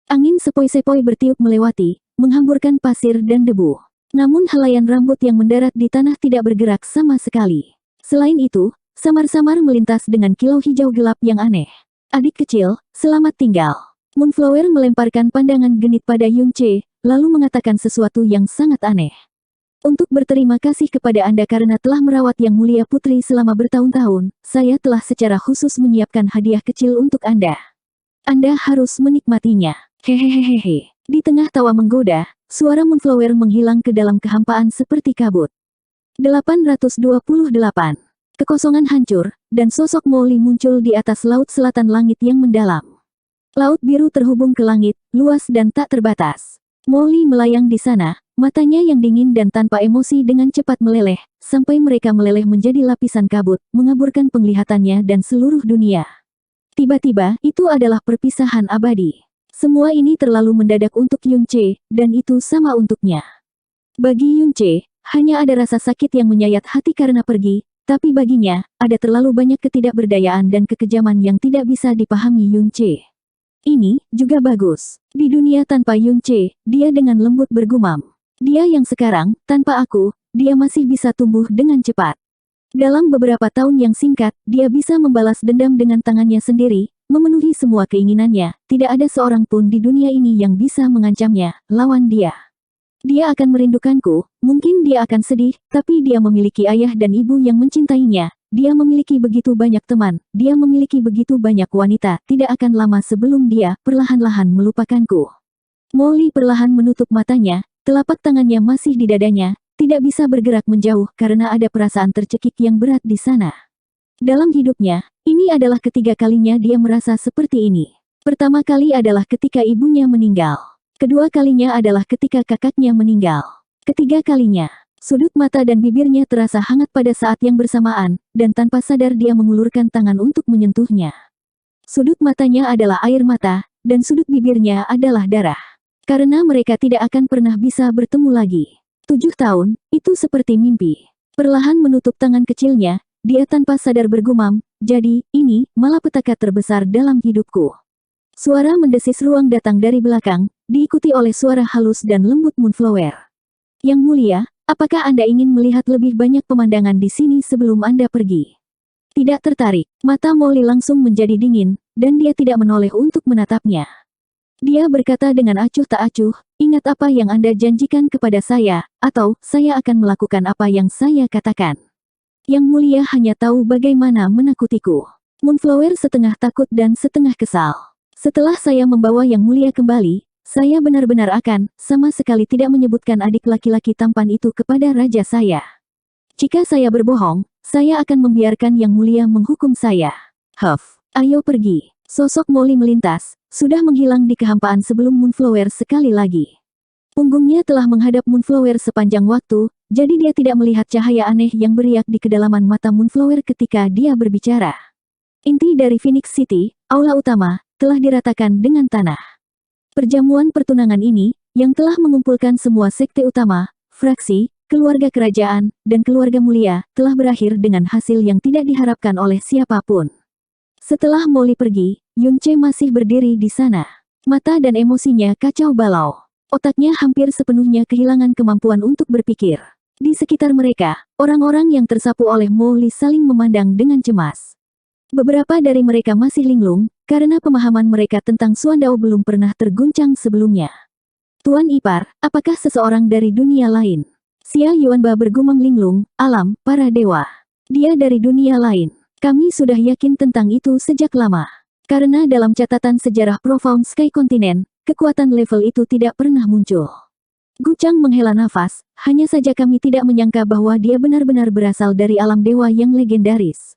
Angin sepoi-sepoi bertiup melewati, menghamburkan pasir dan debu. Namun helaian rambut yang mendarat di tanah tidak bergerak sama sekali. Selain itu, samar-samar melintas dengan kilau hijau gelap yang aneh. "Adik kecil, selamat tinggal." Moonflower melemparkan pandangan genit pada Yunce, lalu mengatakan sesuatu yang sangat aneh. "Untuk berterima kasih kepada Anda karena telah merawat Yang Mulia Putri selama bertahun-tahun, saya telah secara khusus menyiapkan hadiah kecil untuk Anda. Anda harus menikmatinya." Hehehehe. Di tengah tawa menggoda, suara Moonflower menghilang ke dalam kehampaan seperti kabut. 828. Kekosongan hancur, dan sosok Mo Li muncul di atas laut selatan langit yang mendalam. Laut biru terhubung ke langit, luas dan tak terbatas. Mo Li melayang di sana, matanya yang dingin dan tanpa emosi dengan cepat meleleh, sampai mereka meleleh menjadi lapisan kabut, mengaburkan penglihatannya dan seluruh dunia. Tiba-tiba, itu adalah perpisahan abadi. Semua ini terlalu mendadak untuk Yun Ce, dan itu sama untuknya. Bagi Yun Ce, hanya ada rasa sakit yang menyayat hati karena pergi, tapi baginya, ada terlalu banyak ketidakberdayaan dan kekejaman yang tidak bisa dipahami Yun Ce. Ini juga bagus. Di dunia tanpa Yun Ce, dia dengan lembut bergumam. Dia yang sekarang, tanpa aku, dia masih bisa tumbuh dengan cepat. Dalam beberapa tahun yang singkat, dia bisa membalas dendam dengan tangannya sendiri, memenuhi semua keinginannya. Tidak ada seorang pun di dunia ini yang bisa mengancamnya, lawan dia. Dia akan merindukanku, mungkin dia akan sedih, tapi dia memiliki ayah dan ibu yang mencintainya. Dia memiliki begitu banyak teman, dia memiliki begitu banyak wanita, tidak akan lama sebelum dia perlahan-lahan melupakanku. Mo Li perlahan menutup matanya, telapak tangannya masih di dadanya, tidak bisa bergerak menjauh karena ada perasaan tercekik yang berat di sana. Dalam hidupnya, ini adalah ketiga kalinya dia merasa seperti ini. Pertama kali adalah ketika ibunya meninggal. Kedua kalinya adalah ketika kakaknya meninggal. Ketiga kalinya, sudut mata dan bibirnya terasa hangat pada saat yang bersamaan, dan tanpa sadar dia mengulurkan tangan untuk menyentuhnya. Sudut matanya adalah air mata, dan sudut bibirnya adalah darah. Karena mereka tidak akan pernah bisa bertemu lagi. 7 tahun, itu seperti mimpi. Perlahan menutup tangan kecilnya, dia tanpa sadar bergumam, jadi, ini, malapetaka terbesar dalam hidupku. Suara mendesis ruang datang dari belakang, diikuti oleh suara halus dan lembut Moonflower. Yang mulia, apakah Anda ingin melihat lebih banyak pemandangan di sini sebelum Anda pergi? Tidak tertarik, mata Mo Li langsung menjadi dingin, dan dia tidak menoleh untuk menatapnya. Dia berkata dengan acuh tak acuh, ingat apa yang Anda janjikan kepada saya, atau saya akan melakukan apa yang saya katakan. Yang mulia hanya tahu bagaimana menakutiku. Moonflower setengah takut dan setengah kesal. Setelah saya membawa yang mulia kembali, saya benar-benar akan, sama sekali tidak menyebutkan adik laki-laki tampan itu kepada raja saya. Jika saya berbohong, saya akan membiarkan yang mulia menghukum saya. Huff, ayo pergi. Sosok Mo Li melintas, sudah menghilang di kehampaan sebelum Moonflower sekali lagi. Punggungnya telah menghadap Moonflower sepanjang waktu, jadi dia tidak melihat cahaya aneh yang beriak di kedalaman mata Moonflower ketika dia berbicara. Inti dari Phoenix City, aula utama, telah diratakan dengan tanah. Perjamuan pertunangan ini, yang telah mengumpulkan semua sekte utama, fraksi, keluarga kerajaan, dan keluarga mulia, telah berakhir dengan hasil yang tidak diharapkan oleh siapapun. Setelah Mo Li pergi, Yun Ce masih berdiri di sana. Mata dan emosinya kacau balau. Otaknya hampir sepenuhnya kehilangan kemampuan untuk berpikir. Di sekitar mereka, orang-orang yang tersapu oleh Mo Li saling memandang dengan cemas. Beberapa dari mereka masih linglung, karena pemahaman mereka tentang Xuan Dao belum pernah terguncang sebelumnya. Tuan Ipar, apakah seseorang dari dunia lain? Xia Yuanba bergumam linglung, alam, para dewa. Dia dari dunia lain. Kami sudah yakin tentang itu sejak lama. Karena dalam catatan sejarah Profound Sky Continent, kekuatan level itu tidak pernah muncul. Gu Chang menghela nafas, hanya saja kami tidak menyangka bahwa dia benar-benar berasal dari alam dewa yang legendaris.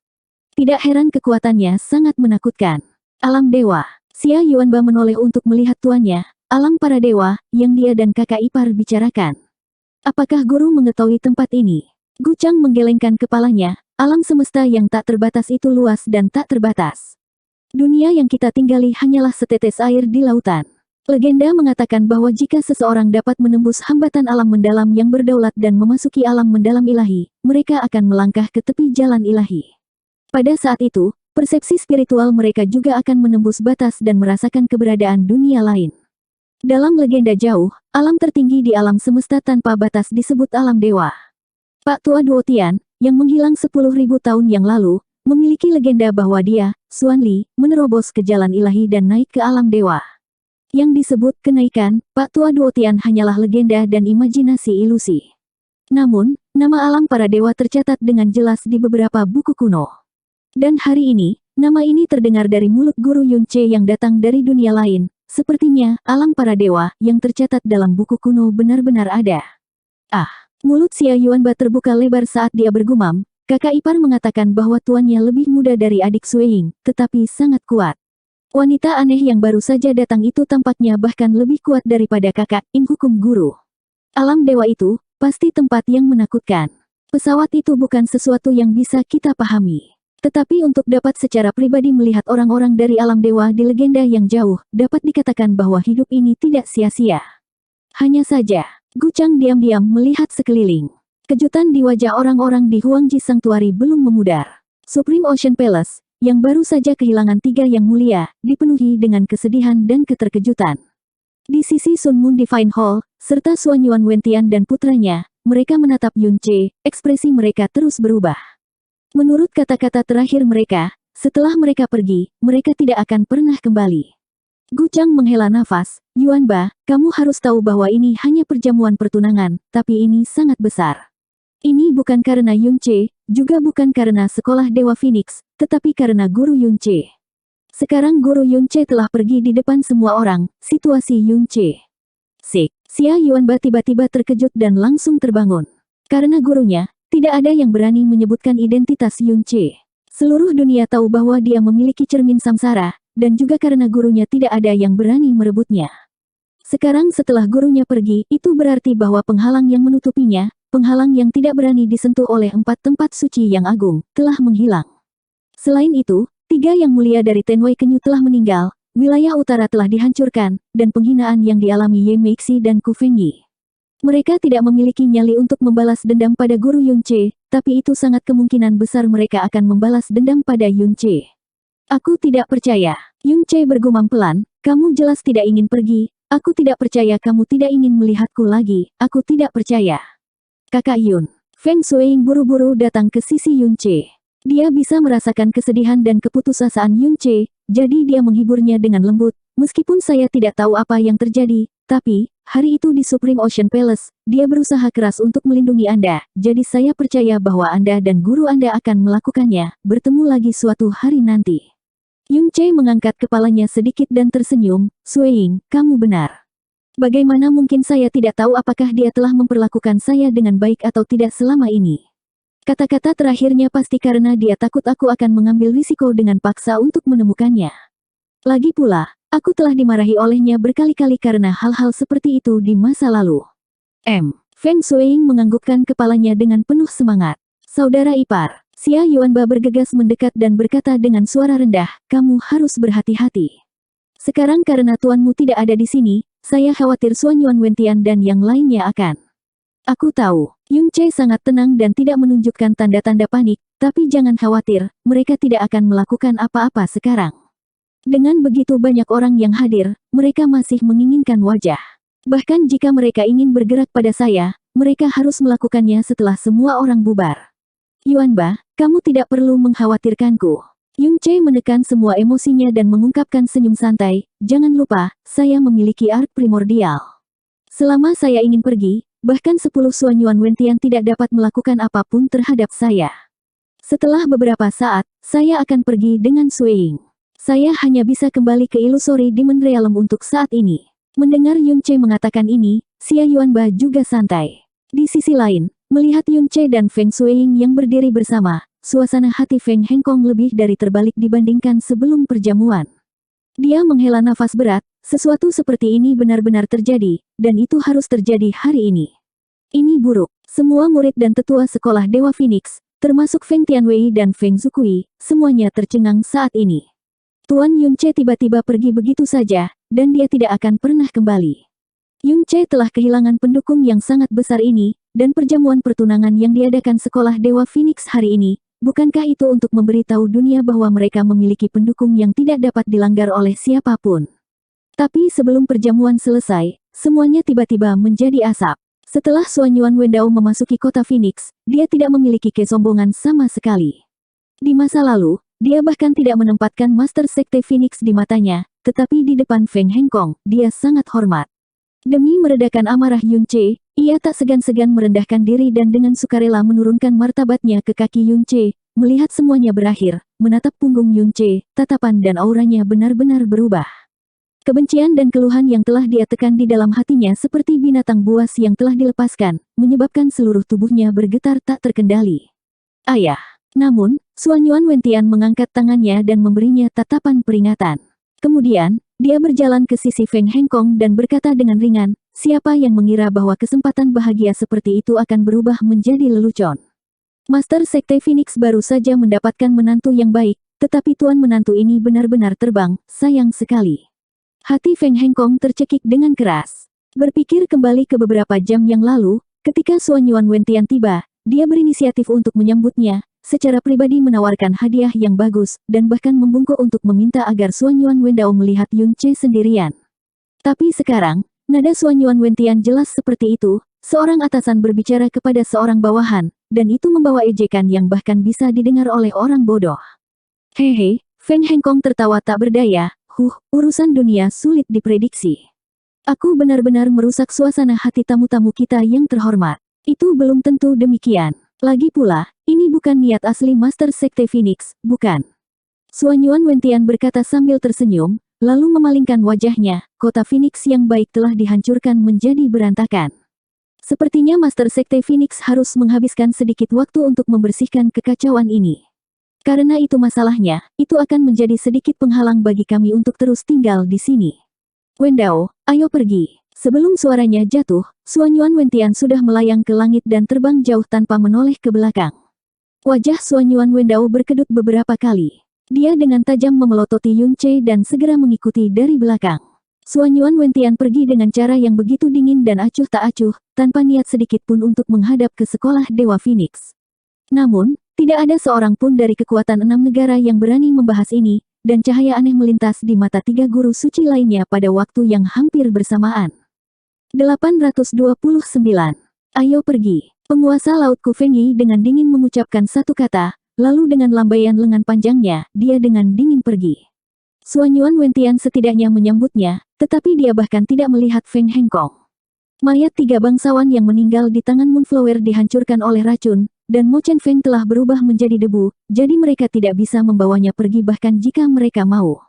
Tidak heran kekuatannya sangat menakutkan. Alam dewa. Xia Yuanba menoleh untuk melihat tuannya, alam para dewa, yang dia dan kakak ipar bicarakan. Apakah guru mengetahui tempat ini? Gu Chang menggelengkan kepalanya, alam semesta yang tak terbatas itu luas dan tak terbatas. Dunia yang kita tinggali hanyalah setetes air di lautan. Legenda mengatakan bahwa jika seseorang dapat menembus hambatan alam mendalam yang berdaulat dan memasuki alam mendalam ilahi, mereka akan melangkah ke tepi jalan ilahi. Pada saat itu, persepsi spiritual mereka juga akan menembus batas dan merasakan keberadaan dunia lain. Dalam legenda jauh, alam tertinggi di alam semesta tanpa batas disebut alam dewa. Pak Tua Duotian, yang menghilang 10.000 tahun yang lalu, memiliki legenda bahwa dia, Xuan Li, menerobos ke jalan ilahi dan naik ke alam dewa. Yang disebut kenaikan, Pak Tua Duotian hanyalah legenda dan imajinasi ilusi. Namun, nama alam para dewa tercatat dengan jelas di beberapa buku kuno. Dan hari ini, nama ini terdengar dari mulut guru Yun Ce yang datang dari dunia lain. Sepertinya, alam para dewa yang tercatat dalam buku kuno benar-benar ada. Ah, Mulut Xia Yuanba terbuka lebar saat dia bergumam, kakak ipar mengatakan bahwa tuannya lebih muda dari adik Sueying, tetapi sangat kuat. Wanita aneh yang baru saja datang itu tampaknya bahkan lebih kuat daripada kakak In hukum guru. Alam dewa itu, pasti tempat yang menakutkan. Pesawat itu bukan sesuatu yang bisa kita pahami. Tetapi untuk dapat secara pribadi melihat orang-orang dari alam dewa di legenda yang jauh, dapat dikatakan bahwa hidup ini tidak sia-sia. Hanya saja, Guchang diam-diam melihat sekeliling. Kejutan di wajah orang-orang di Huangji Sanctuary belum memudar. Supreme Ocean Palace, yang baru saja kehilangan 3 yang mulia, dipenuhi dengan kesedihan dan keterkejutan. Di sisi Sun Moon Divine Hall, serta Suan Yuan Wentian dan putranya, mereka menatap Yun Che, ekspresi mereka terus berubah. Menurut kata-kata terakhir mereka, setelah mereka pergi, mereka tidak akan pernah kembali. Guchang menghela nafas, Yuanba, kamu harus tahu bahwa ini hanya perjamuan pertunangan, tapi ini sangat besar. Ini bukan karena Yun Che, juga bukan karena sekolah Dewa Phoenix, tetapi karena guru Yun Che. Sekarang guru Yun Che telah pergi di depan semua orang, situasi Yun Che. Xia Yuanba tiba-tiba terkejut dan langsung terbangun. Karena gurunya, tidak ada yang berani menyebutkan identitas Yun Che. Seluruh dunia tahu bahwa dia memiliki cermin samsara, dan juga karena gurunya tidak ada yang berani merebutnya. Sekarang setelah gurunya pergi, itu berarti bahwa penghalang yang menutupinya, penghalang yang tidak berani disentuh oleh 4 tempat suci yang agung, telah menghilang. Selain itu, 3 yang mulia dari Tenwei Kenyu telah meninggal, wilayah utara telah dihancurkan, dan penghinaan yang dialami Ye Meixi dan Ku Fengyi. Mereka tidak memiliki nyali untuk membalas dendam pada guru Yun Che, tapi itu sangat kemungkinan besar mereka akan membalas dendam pada Yun Che. Aku tidak percaya. Yun Che bergumam pelan, kamu jelas tidak ingin pergi, aku tidak percaya kamu tidak ingin melihatku lagi, aku tidak percaya. Kakak Yun. Feng Sueying buru-buru datang ke sisi Yun Che. Dia bisa merasakan kesedihan dan keputusasaan Yun Che, jadi dia menghiburnya dengan lembut, meskipun saya tidak tahu apa yang terjadi, tapi, hari itu di Supreme Ocean Palace, dia berusaha keras untuk melindungi Anda, jadi saya percaya bahwa Anda dan guru Anda akan melakukannya, bertemu lagi suatu hari nanti. Yun Che mengangkat kepalanya sedikit dan tersenyum, Sueying, kamu benar. Bagaimana mungkin saya tidak tahu apakah dia telah memperlakukan saya dengan baik atau tidak selama ini? Kata-kata terakhirnya pasti karena dia takut aku akan mengambil risiko dengan paksa untuk menemukannya. Lagi pula, aku telah dimarahi olehnya berkali-kali karena hal-hal seperti itu di masa lalu. Feng Sueying menganggukkan kepalanya dengan penuh semangat. Saudara ipar, Xia Yuanba bergegas mendekat dan berkata dengan suara rendah, kamu harus berhati-hati. Sekarang karena tuanmu tidak ada di sini, saya khawatir Suan Yuan Wentian dan yang lainnya akan. Aku tahu, Yun Che sangat tenang dan tidak menunjukkan tanda-tanda panik, tapi jangan khawatir, mereka tidak akan melakukan apa-apa sekarang. Dengan begitu banyak orang yang hadir, mereka masih menginginkan wajah. Bahkan jika mereka ingin bergerak pada saya, mereka harus melakukannya setelah semua orang bubar. Yuanba, kamu tidak perlu mengkhawatirkanku. Yun Che menekan semua emosinya dan mengungkapkan senyum santai, jangan lupa, saya memiliki art primordial. Selama saya ingin pergi, bahkan 10 Suan Yuan Wentian tidak dapat melakukan apapun terhadap saya. Setelah beberapa saat, saya akan pergi dengan Sueying. Saya hanya bisa kembali ke Illusory Demon Realm untuk saat ini. Mendengar Yun Che mengatakan ini, Xia Yuanba juga santai. Di sisi lain, melihat Yun Che dan Feng Sueying yang berdiri bersama, suasana hati Feng Hengkong lebih dari terbalik dibandingkan sebelum perjamuan. Dia menghela nafas berat, sesuatu seperti ini benar-benar terjadi, dan itu harus terjadi hari ini. Ini buruk. Semua murid dan tetua sekolah Dewa Phoenix, termasuk Feng Tianwei dan Feng Zukui, semuanya tercengang saat ini. Tuan Yun Che tiba-tiba pergi begitu saja, dan dia tidak akan pernah kembali. Yun Che telah kehilangan pendukung yang sangat besar ini, dan perjamuan pertunangan yang diadakan sekolah Dewa Phoenix hari ini, bukankah itu untuk memberitahu dunia bahwa mereka memiliki pendukung yang tidak dapat dilanggar oleh siapapun? Tapi sebelum perjamuan selesai, semuanya tiba-tiba menjadi asap. Setelah Suan Yuan Wendao memasuki kota Phoenix, dia tidak memiliki kesombongan sama sekali. Di masa lalu, dia bahkan tidak menempatkan Master Sekte Phoenix di matanya, tetapi di depan Feng Hengkong, dia sangat hormat. Demi meredakan amarah Yun Che, ia tak segan-segan merendahkan diri dan dengan sukarela menurunkan martabatnya ke kaki Yun Che. Melihat semuanya berakhir, menatap punggung Yun Che, tatapan dan auranya benar-benar berubah. Kebencian dan keluhan yang telah dia tekan di dalam hatinya seperti binatang buas yang telah dilepaskan, menyebabkan seluruh tubuhnya bergetar tak terkendali. Ayah! Namun, Suanyuan Wentian mengangkat tangannya dan memberinya tatapan peringatan. Kemudian, dia berjalan ke sisi Feng Hengkong dan berkata dengan ringan, siapa yang mengira bahwa kesempatan bahagia seperti itu akan berubah menjadi lelucon. Master Sekte Phoenix baru saja mendapatkan menantu yang baik, tetapi tuan menantu ini benar-benar terbang, sayang sekali. Hati Feng Hengkong tercekik dengan keras. Berpikir kembali ke beberapa jam yang lalu, ketika Suanyuan Wentian tiba, dia berinisiatif untuk menyambutnya, secara pribadi menawarkan hadiah yang bagus, dan bahkan membungkuk untuk meminta agar Suanyuan Wendao melihat Yun Ce sendirian. Tapi sekarang, nada Suanyuan Wentian jelas seperti itu, seorang atasan berbicara kepada seorang bawahan, dan itu membawa ejekan yang bahkan bisa didengar oleh orang bodoh. Hehe, Feng Hengkong tertawa tak berdaya. Urusan dunia sulit diprediksi. Aku benar-benar merusak suasana hati tamu-tamu kita yang terhormat. Itu belum tentu demikian. Lagi pula, ini bukan niat asli Master Sekte Phoenix, bukan? Suanyuan Wentian berkata sambil tersenyum, lalu memalingkan wajahnya. Kota Phoenix yang baik telah dihancurkan menjadi berantakan. Sepertinya Master Sekte Phoenix harus menghabiskan sedikit waktu untuk membersihkan kekacauan ini. Karena itu masalahnya, itu akan menjadi sedikit penghalang bagi kami untuk terus tinggal di sini. Wendao, ayo pergi. Sebelum suaranya jatuh, Suanyuan Wentian sudah melayang ke langit dan terbang jauh tanpa menoleh ke belakang. Wajah Suanyuan Wendao berkedut beberapa kali. Dia dengan tajam memelototi Yun Ce dan segera mengikuti dari belakang. Suanyuan Wentian pergi dengan cara yang begitu dingin dan acuh tak acuh, tanpa niat sedikit pun untuk menghadap ke sekolah Dewa Phoenix. Namun, tidak ada seorang pun dari kekuatan 6 negara yang berani membahas ini, dan cahaya aneh melintas di mata 3 guru suci lainnya pada waktu yang hampir bersamaan. 829. Ayo pergi. Penguasa Laut Kufengyi dengan dingin mengucapkan satu kata, lalu dengan lambaian lengan panjangnya, dia dengan dingin pergi. Suanyuan Wentian setidaknya menyambutnya, tetapi dia bahkan tidak melihat Feng Hengkong. Mayat 3 bangsawan yang meninggal di tangan Moonflower dihancurkan oleh racun, dan Mo Chen Feng telah berubah menjadi debu, jadi mereka tidak bisa membawanya pergi bahkan jika mereka mau.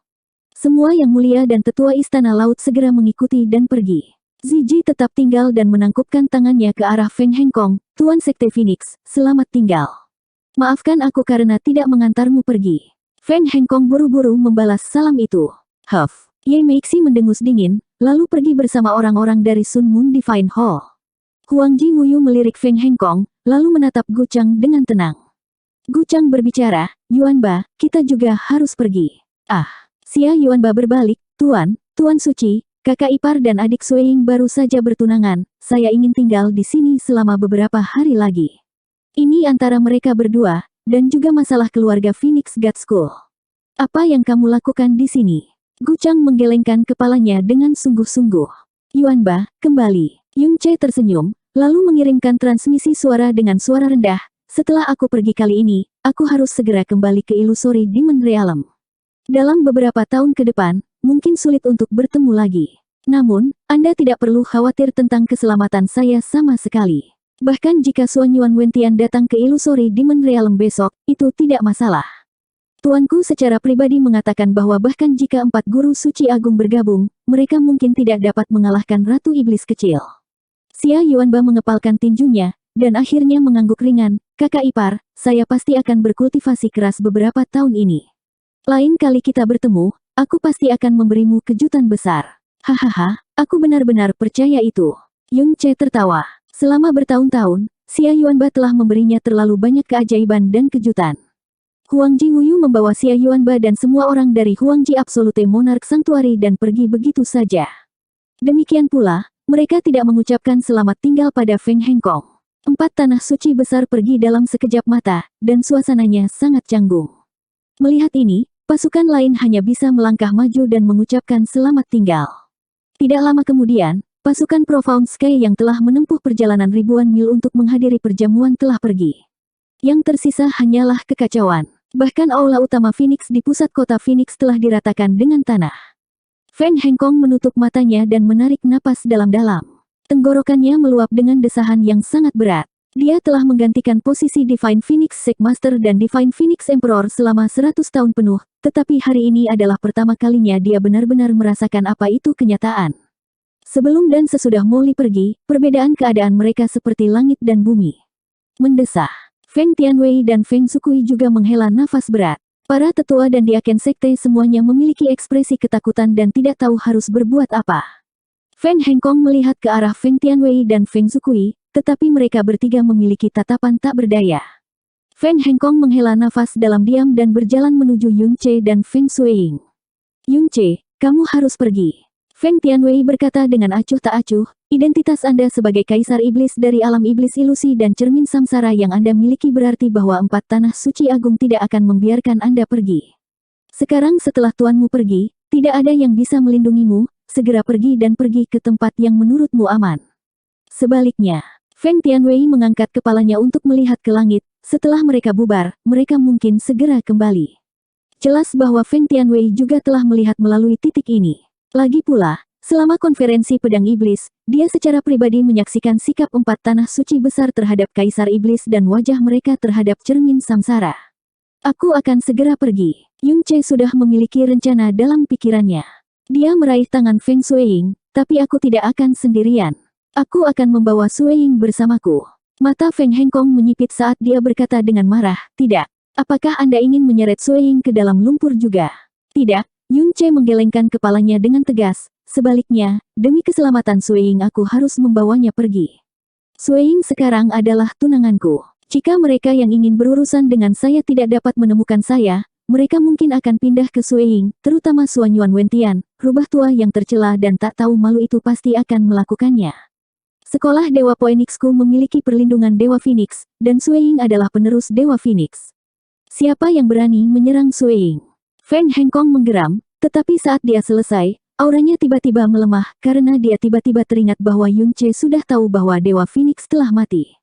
Semua yang mulia dan tetua Istana Laut segera mengikuti dan pergi. Ziji tetap tinggal dan menangkupkan tangannya ke arah Feng Hengkong, Tuan Sekte Phoenix, selamat tinggal. Maafkan aku karena tidak mengantarmu pergi. Feng Hengkong buru-buru membalas salam itu. Ye Meixi mendengus dingin, lalu pergi bersama orang-orang dari Sun Moon Divine Hall. Huang Ji Wuyu melirik Feng Hengkong, lalu menatap Gu Chang dengan tenang. Gu Chang berbicara, Yuanba, kita juga harus pergi. Xia Yuanba berbalik, Tuan Suci, kakak ipar dan adik Sueying baru saja bertunangan, saya ingin tinggal di sini selama beberapa hari lagi. Ini antara mereka berdua, dan juga masalah keluarga Phoenix God School. Apa yang kamu lakukan di sini? Gu Chang menggelengkan kepalanya dengan sungguh-sungguh. Yuanba, kembali. Yun Ce tersenyum, lalu mengirimkan transmisi suara dengan suara rendah. Setelah aku pergi kali ini, aku harus segera kembali ke Illusory Demon Realm. Dalam beberapa tahun ke depan, mungkin sulit untuk bertemu lagi. Namun, Anda tidak perlu khawatir tentang keselamatan saya sama sekali. Bahkan jika Suanyuan Wentian datang ke Illusory Demon Realm besok, itu tidak masalah. Tuanku secara pribadi mengatakan bahwa bahkan jika 4 guru suci agung bergabung, mereka mungkin tidak dapat mengalahkan Ratu Iblis kecil. Xia Yuanba mengepalkan tinjunya, dan akhirnya mengangguk ringan, kakak ipar, saya pasti akan berkultivasi keras beberapa tahun ini. Lain kali kita bertemu, aku pasti akan memberimu kejutan besar. Hahaha, aku benar-benar percaya itu. Yun Ce tertawa. Selama bertahun-tahun, Xia Yuanba telah memberinya terlalu banyak keajaiban dan kejutan. Huang Ji Wuyu membawa Xia Yuanba dan semua orang dari Huang Ji Absolute Monarch Sanctuary dan pergi begitu saja. Demikian pula, mereka tidak mengucapkan selamat tinggal pada Feng Hengkong. 4 tanah suci besar pergi dalam sekejap mata, dan suasananya sangat canggung. Melihat ini, pasukan lain hanya bisa melangkah maju dan mengucapkan selamat tinggal. Tidak lama kemudian, pasukan Profound Sky yang telah menempuh perjalanan ribuan mil untuk menghadiri perjamuan telah pergi. Yang tersisa hanyalah kekacauan. Bahkan aula utama Phoenix di pusat kota Phoenix telah diratakan dengan tanah. Feng Hengkong menutup matanya dan menarik napas dalam-dalam. Tenggorokannya meluap dengan desahan yang sangat berat. Dia telah menggantikan posisi Divine Phoenix Master dan Divine Phoenix Emperor selama 100 tahun penuh, tetapi hari ini adalah pertama kalinya dia benar-benar merasakan apa itu kenyataan. Sebelum dan sesudah Molly pergi, perbedaan keadaan mereka seperti langit dan bumi. Mendesah. Feng Tianwei dan Feng Zukui juga menghela nafas berat. Para tetua dan diaken sekte semuanya memiliki ekspresi ketakutan dan tidak tahu harus berbuat apa. Feng Hengkong melihat ke arah Feng Tianwei dan Feng Zukui, tetapi mereka bertiga memiliki tatapan tak berdaya. Feng Hengkong menghela nafas dalam diam dan berjalan menuju Yun Ce dan Feng Shuiying. Yun Ce, kamu harus pergi. Feng Tianwei berkata dengan acuh tak acuh, identitas Anda sebagai Kaisar Iblis dari alam iblis ilusi dan cermin samsara yang Anda miliki berarti bahwa 4 tanah suci agung tidak akan membiarkan Anda pergi. Sekarang setelah tuanmu pergi, tidak ada yang bisa melindungimu, segera pergi dan pergi ke tempat yang menurutmu aman. Sebaliknya, Feng Tianwei mengangkat kepalanya untuk melihat ke langit, setelah mereka bubar, mereka mungkin segera kembali. Jelas bahwa Feng Tianwei juga telah melihat melalui titik ini. Lagi pula, selama konferensi pedang iblis, dia secara pribadi menyaksikan sikap 4 tanah suci besar terhadap Kaisar Iblis dan wajah mereka terhadap cermin samsara. Aku akan segera pergi. Yun Ce sudah memiliki rencana dalam pikirannya. Dia meraih tangan Feng Shuiying, tapi aku tidak akan sendirian. Aku akan membawa Shuiying bersamaku. Mata Feng Hengkong menyipit saat dia berkata dengan marah, tidak. Apakah Anda ingin menyeret Shuiying ke dalam lumpur juga? Tidak. Yun Ce menggelengkan kepalanya dengan tegas. Sebaliknya, demi keselamatan Shuiying aku harus membawanya pergi. Shuiying sekarang adalah tunanganku. Jika mereka yang ingin berurusan dengan saya tidak dapat menemukan saya, mereka mungkin akan pindah ke Shuiying, terutama Xuan Yuan Wentian, rubah tua yang tercela dan tak tahu malu itu pasti akan melakukannya. Sekolah Dewa Phoenixku memiliki perlindungan Dewa Phoenix, dan Shuiying adalah penerus Dewa Phoenix. Siapa yang berani menyerang Shuiying? Feng Hengkong menggeram, tetapi saat dia selesai, auranya tiba-tiba melemah karena dia tiba-tiba teringat bahwa Yun Ce sudah tahu bahwa Dewa Phoenix telah mati.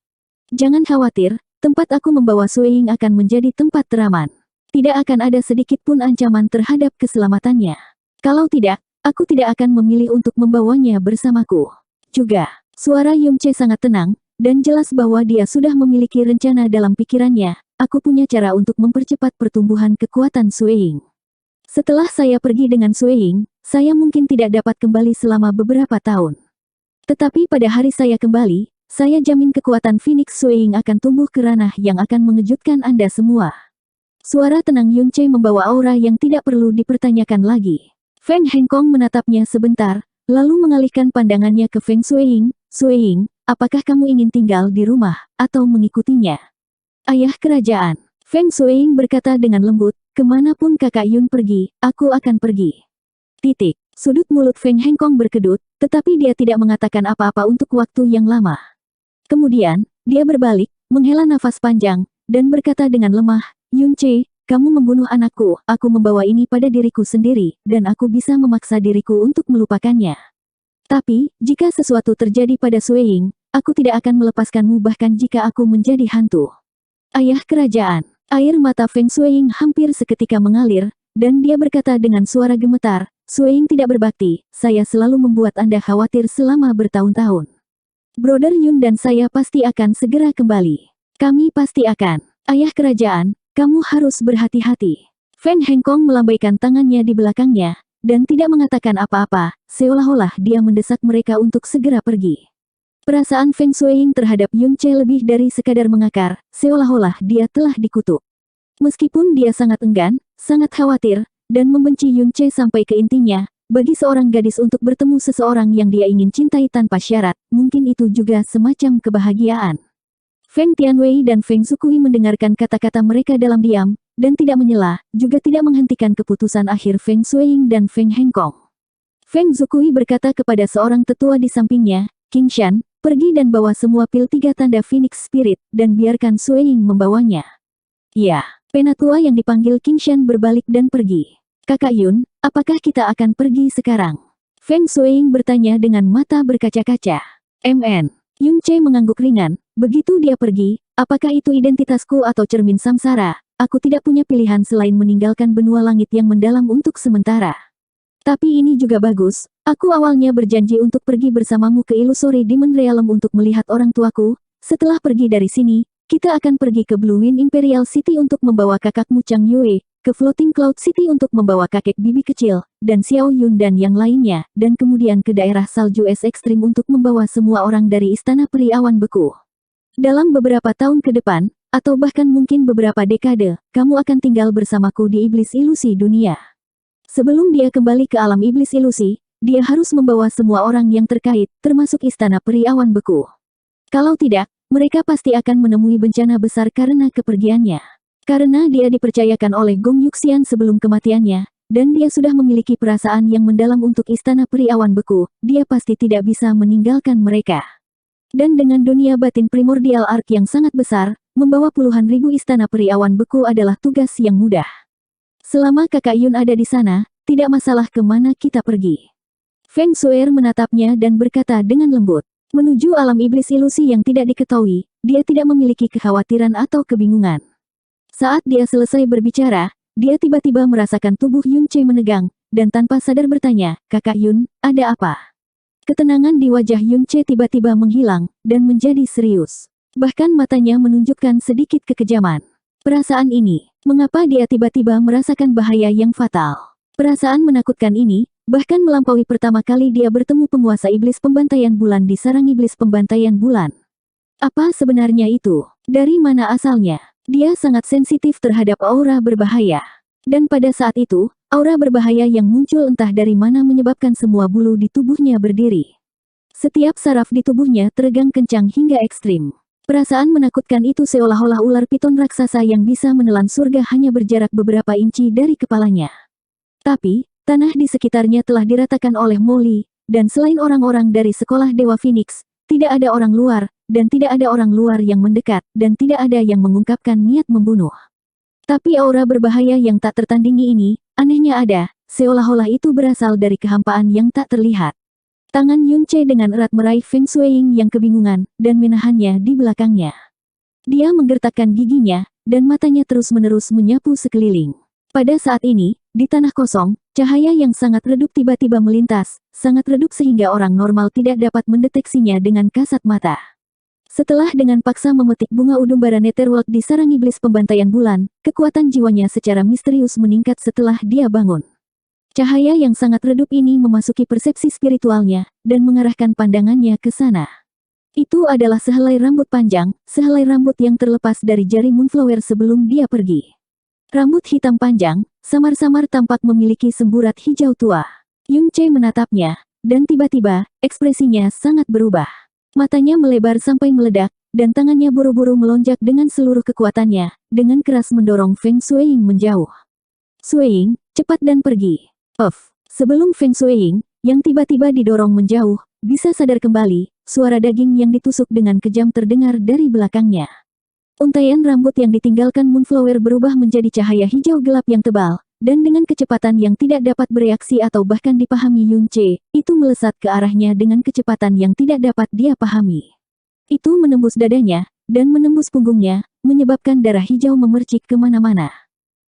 Jangan khawatir, tempat aku membawa Shuiying akan menjadi tempat teraman. Tidak akan ada sedikit pun ancaman terhadap keselamatannya. Kalau tidak, aku tidak akan memilih untuk membawanya bersamaku. Juga, suara Yun Ce sangat tenang, dan jelas bahwa dia sudah memiliki rencana dalam pikirannya. Aku punya cara untuk mempercepat pertumbuhan kekuatan Shuiying. Setelah saya pergi dengan Shuiying, saya mungkin tidak dapat kembali selama beberapa tahun. Tetapi pada hari saya kembali, saya jamin kekuatan Phoenix Shuiying akan tumbuh ke ranah yang akan mengejutkan Anda semua. Suara tenang Yun Ce membawa aura yang tidak perlu dipertanyakan lagi. Feng Hengkong menatapnya sebentar, lalu mengalihkan pandangannya ke Feng Shuiying. Shuiying, apakah kamu ingin tinggal di rumah, atau mengikutinya? Ayah kerajaan. Feng Shuiying berkata dengan lembut, kemanapun kakak Yun pergi, aku akan pergi. Titik. Sudut mulut Feng Hengkong berkedut, tetapi dia tidak mengatakan apa-apa untuk waktu yang lama. Kemudian, dia berbalik, menghela nafas panjang, dan berkata dengan lemah, Yun Ce, kamu membunuh anakku, aku membawa ini pada diriku sendiri, dan aku bisa memaksa diriku untuk melupakannya. Tapi, jika sesuatu terjadi pada Shuiying, aku tidak akan melepaskanmu bahkan jika aku menjadi hantu. Ayah kerajaan. Air mata Feng Shuiying hampir seketika mengalir, dan dia berkata dengan suara gemetar, Shuiying tidak berbakti, saya selalu membuat Anda khawatir selama bertahun-tahun. Brother Yun dan saya pasti akan segera kembali. Kami pasti akan. Ayah kerajaan, kamu harus berhati-hati. Feng Hengkong melambaikan tangannya di belakangnya, dan tidak mengatakan apa-apa, seolah-olah dia mendesak mereka untuk segera pergi. Perasaan Feng Shuiying terhadap Yun Ce lebih dari sekadar mengakar, seolah-olah dia telah dikutuk. Meskipun dia sangat enggan, sangat khawatir, dan membenci Yun Ce sampai ke intinya, bagi seorang gadis untuk bertemu seseorang yang dia ingin cintai tanpa syarat, mungkin itu juga semacam kebahagiaan. Feng Tianwei dan Feng Zukui mendengarkan kata-kata mereka dalam diam, dan tidak menyela, juga tidak menghentikan keputusan akhir Feng Shuiying dan Feng Hengkong. Feng Zukui berkata kepada seorang tetua di sampingnya, King Shan, pergi dan bawa semua pil 3 tanda Phoenix Spirit, dan biarkan Shuiying membawanya. Ya, penatua yang dipanggil King Shan berbalik dan pergi. Kakak Yun, apakah kita akan pergi sekarang? Feng Shuiying bertanya dengan mata berkaca-kaca. MN. Yun Ce mengangguk ringan, begitu dia pergi, apakah itu identitasku atau cermin samsara, aku tidak punya pilihan selain meninggalkan benua langit yang mendalam untuk sementara. Tapi ini juga bagus, aku awalnya berjanji untuk pergi bersamamu ke Illusory Demon Realm untuk melihat orang tuaku, setelah pergi dari sini, kita akan pergi ke Blue Wind Imperial City untuk membawa kakakmu Chang Yue, ke Floating Cloud City untuk membawa kakek bibi kecil, dan Xiao Yun dan yang lainnya, dan kemudian ke daerah salju es ekstrim untuk membawa semua orang dari Istana Peri Awan Beku. Dalam beberapa tahun ke depan, atau bahkan mungkin beberapa dekade, kamu akan tinggal bersamaku di Iblis Ilusi Dunia. Sebelum dia kembali ke alam Iblis Ilusi, dia harus membawa semua orang yang terkait, termasuk Istana Peri Awan Beku. Kalau tidak, mereka pasti akan menemui bencana besar karena kepergiannya. Karena dia dipercayakan oleh Gong Yuxian sebelum kematiannya, dan dia sudah memiliki perasaan yang mendalam untuk Istana Peri Awan Beku, dia pasti tidak bisa meninggalkan mereka. Dan dengan dunia batin primordial arc yang sangat besar, membawa puluhan ribu Istana Peri Awan Beku adalah tugas yang mudah. Selama kakak Yun ada di sana, tidak masalah kemana kita pergi. Feng Shuer menatapnya dan berkata dengan lembut. Menuju alam iblis ilusi yang tidak diketahui, dia tidak memiliki kekhawatiran atau kebingungan. Saat dia selesai berbicara, dia tiba-tiba merasakan tubuh Yun Che menegang, dan tanpa sadar bertanya, Kakak Yun, ada apa? Ketenangan di wajah Yun Che tiba-tiba menghilang, dan menjadi serius. Bahkan matanya menunjukkan sedikit kekejaman. Perasaan ini, mengapa dia tiba-tiba merasakan bahaya yang fatal? Perasaan menakutkan ini, bahkan melampaui pertama kali dia bertemu penguasa iblis pembantaian bulan di sarang iblis pembantaian bulan. Apa sebenarnya itu? Dari mana asalnya? Dia sangat sensitif terhadap aura berbahaya. Dan pada saat itu, aura berbahaya yang muncul entah dari mana menyebabkan semua bulu di tubuhnya berdiri. Setiap saraf di tubuhnya teregang kencang hingga ekstrim. Perasaan menakutkan itu seolah-olah ular piton raksasa yang bisa menelan surga hanya berjarak beberapa inci dari kepalanya. Tapi, tanah di sekitarnya telah diratakan oleh Molly, dan selain orang-orang dari sekolah Dewa Phoenix, tidak ada orang luar, dan tidak ada orang luar yang mendekat, dan tidak ada yang mengungkapkan niat membunuh. Tapi aura berbahaya yang tak tertandingi ini, anehnya ada, seolah-olah itu berasal dari kehampaan yang tak terlihat. Tangan Yun Che dengan erat meraih Feng Shueying yang kebingungan, dan menahannya di belakangnya. Dia menggertakkan giginya, dan matanya terus-menerus menyapu sekeliling. Pada saat ini, di tanah kosong, cahaya yang sangat redup tiba-tiba melintas, sangat redup sehingga orang normal tidak dapat mendeteksinya dengan kasat mata. Setelah dengan paksa memetik bunga udumbara Netherworld di sarang iblis pembantaian bulan, kekuatan jiwanya secara misterius meningkat setelah dia bangun. Cahaya yang sangat redup ini memasuki persepsi spiritualnya, dan mengarahkan pandangannya ke sana. Itu adalah sehelai rambut panjang, sehelai rambut yang terlepas dari jari Moonflower sebelum dia pergi. Rambut hitam panjang, samar-samar tampak memiliki semburat hijau tua. Yun Che menatapnya, dan tiba-tiba, ekspresinya sangat berubah. Matanya melebar sampai meledak, dan tangannya buru-buru melonjak dengan seluruh kekuatannya, dengan keras mendorong Feng Shueying menjauh. Shueying, cepat dan pergi. Sebelum Feng Shueying, yang tiba-tiba didorong menjauh, bisa sadar kembali, suara daging yang ditusuk dengan kejam terdengar dari belakangnya. Untaian rambut yang ditinggalkan Moonflower berubah menjadi cahaya hijau gelap yang tebal, dan dengan kecepatan yang tidak dapat bereaksi atau bahkan dipahami Yun Che, itu melesat ke arahnya dengan kecepatan yang tidak dapat dia pahami. Itu menembus dadanya, dan menembus punggungnya, menyebabkan darah hijau memercik kemana-mana.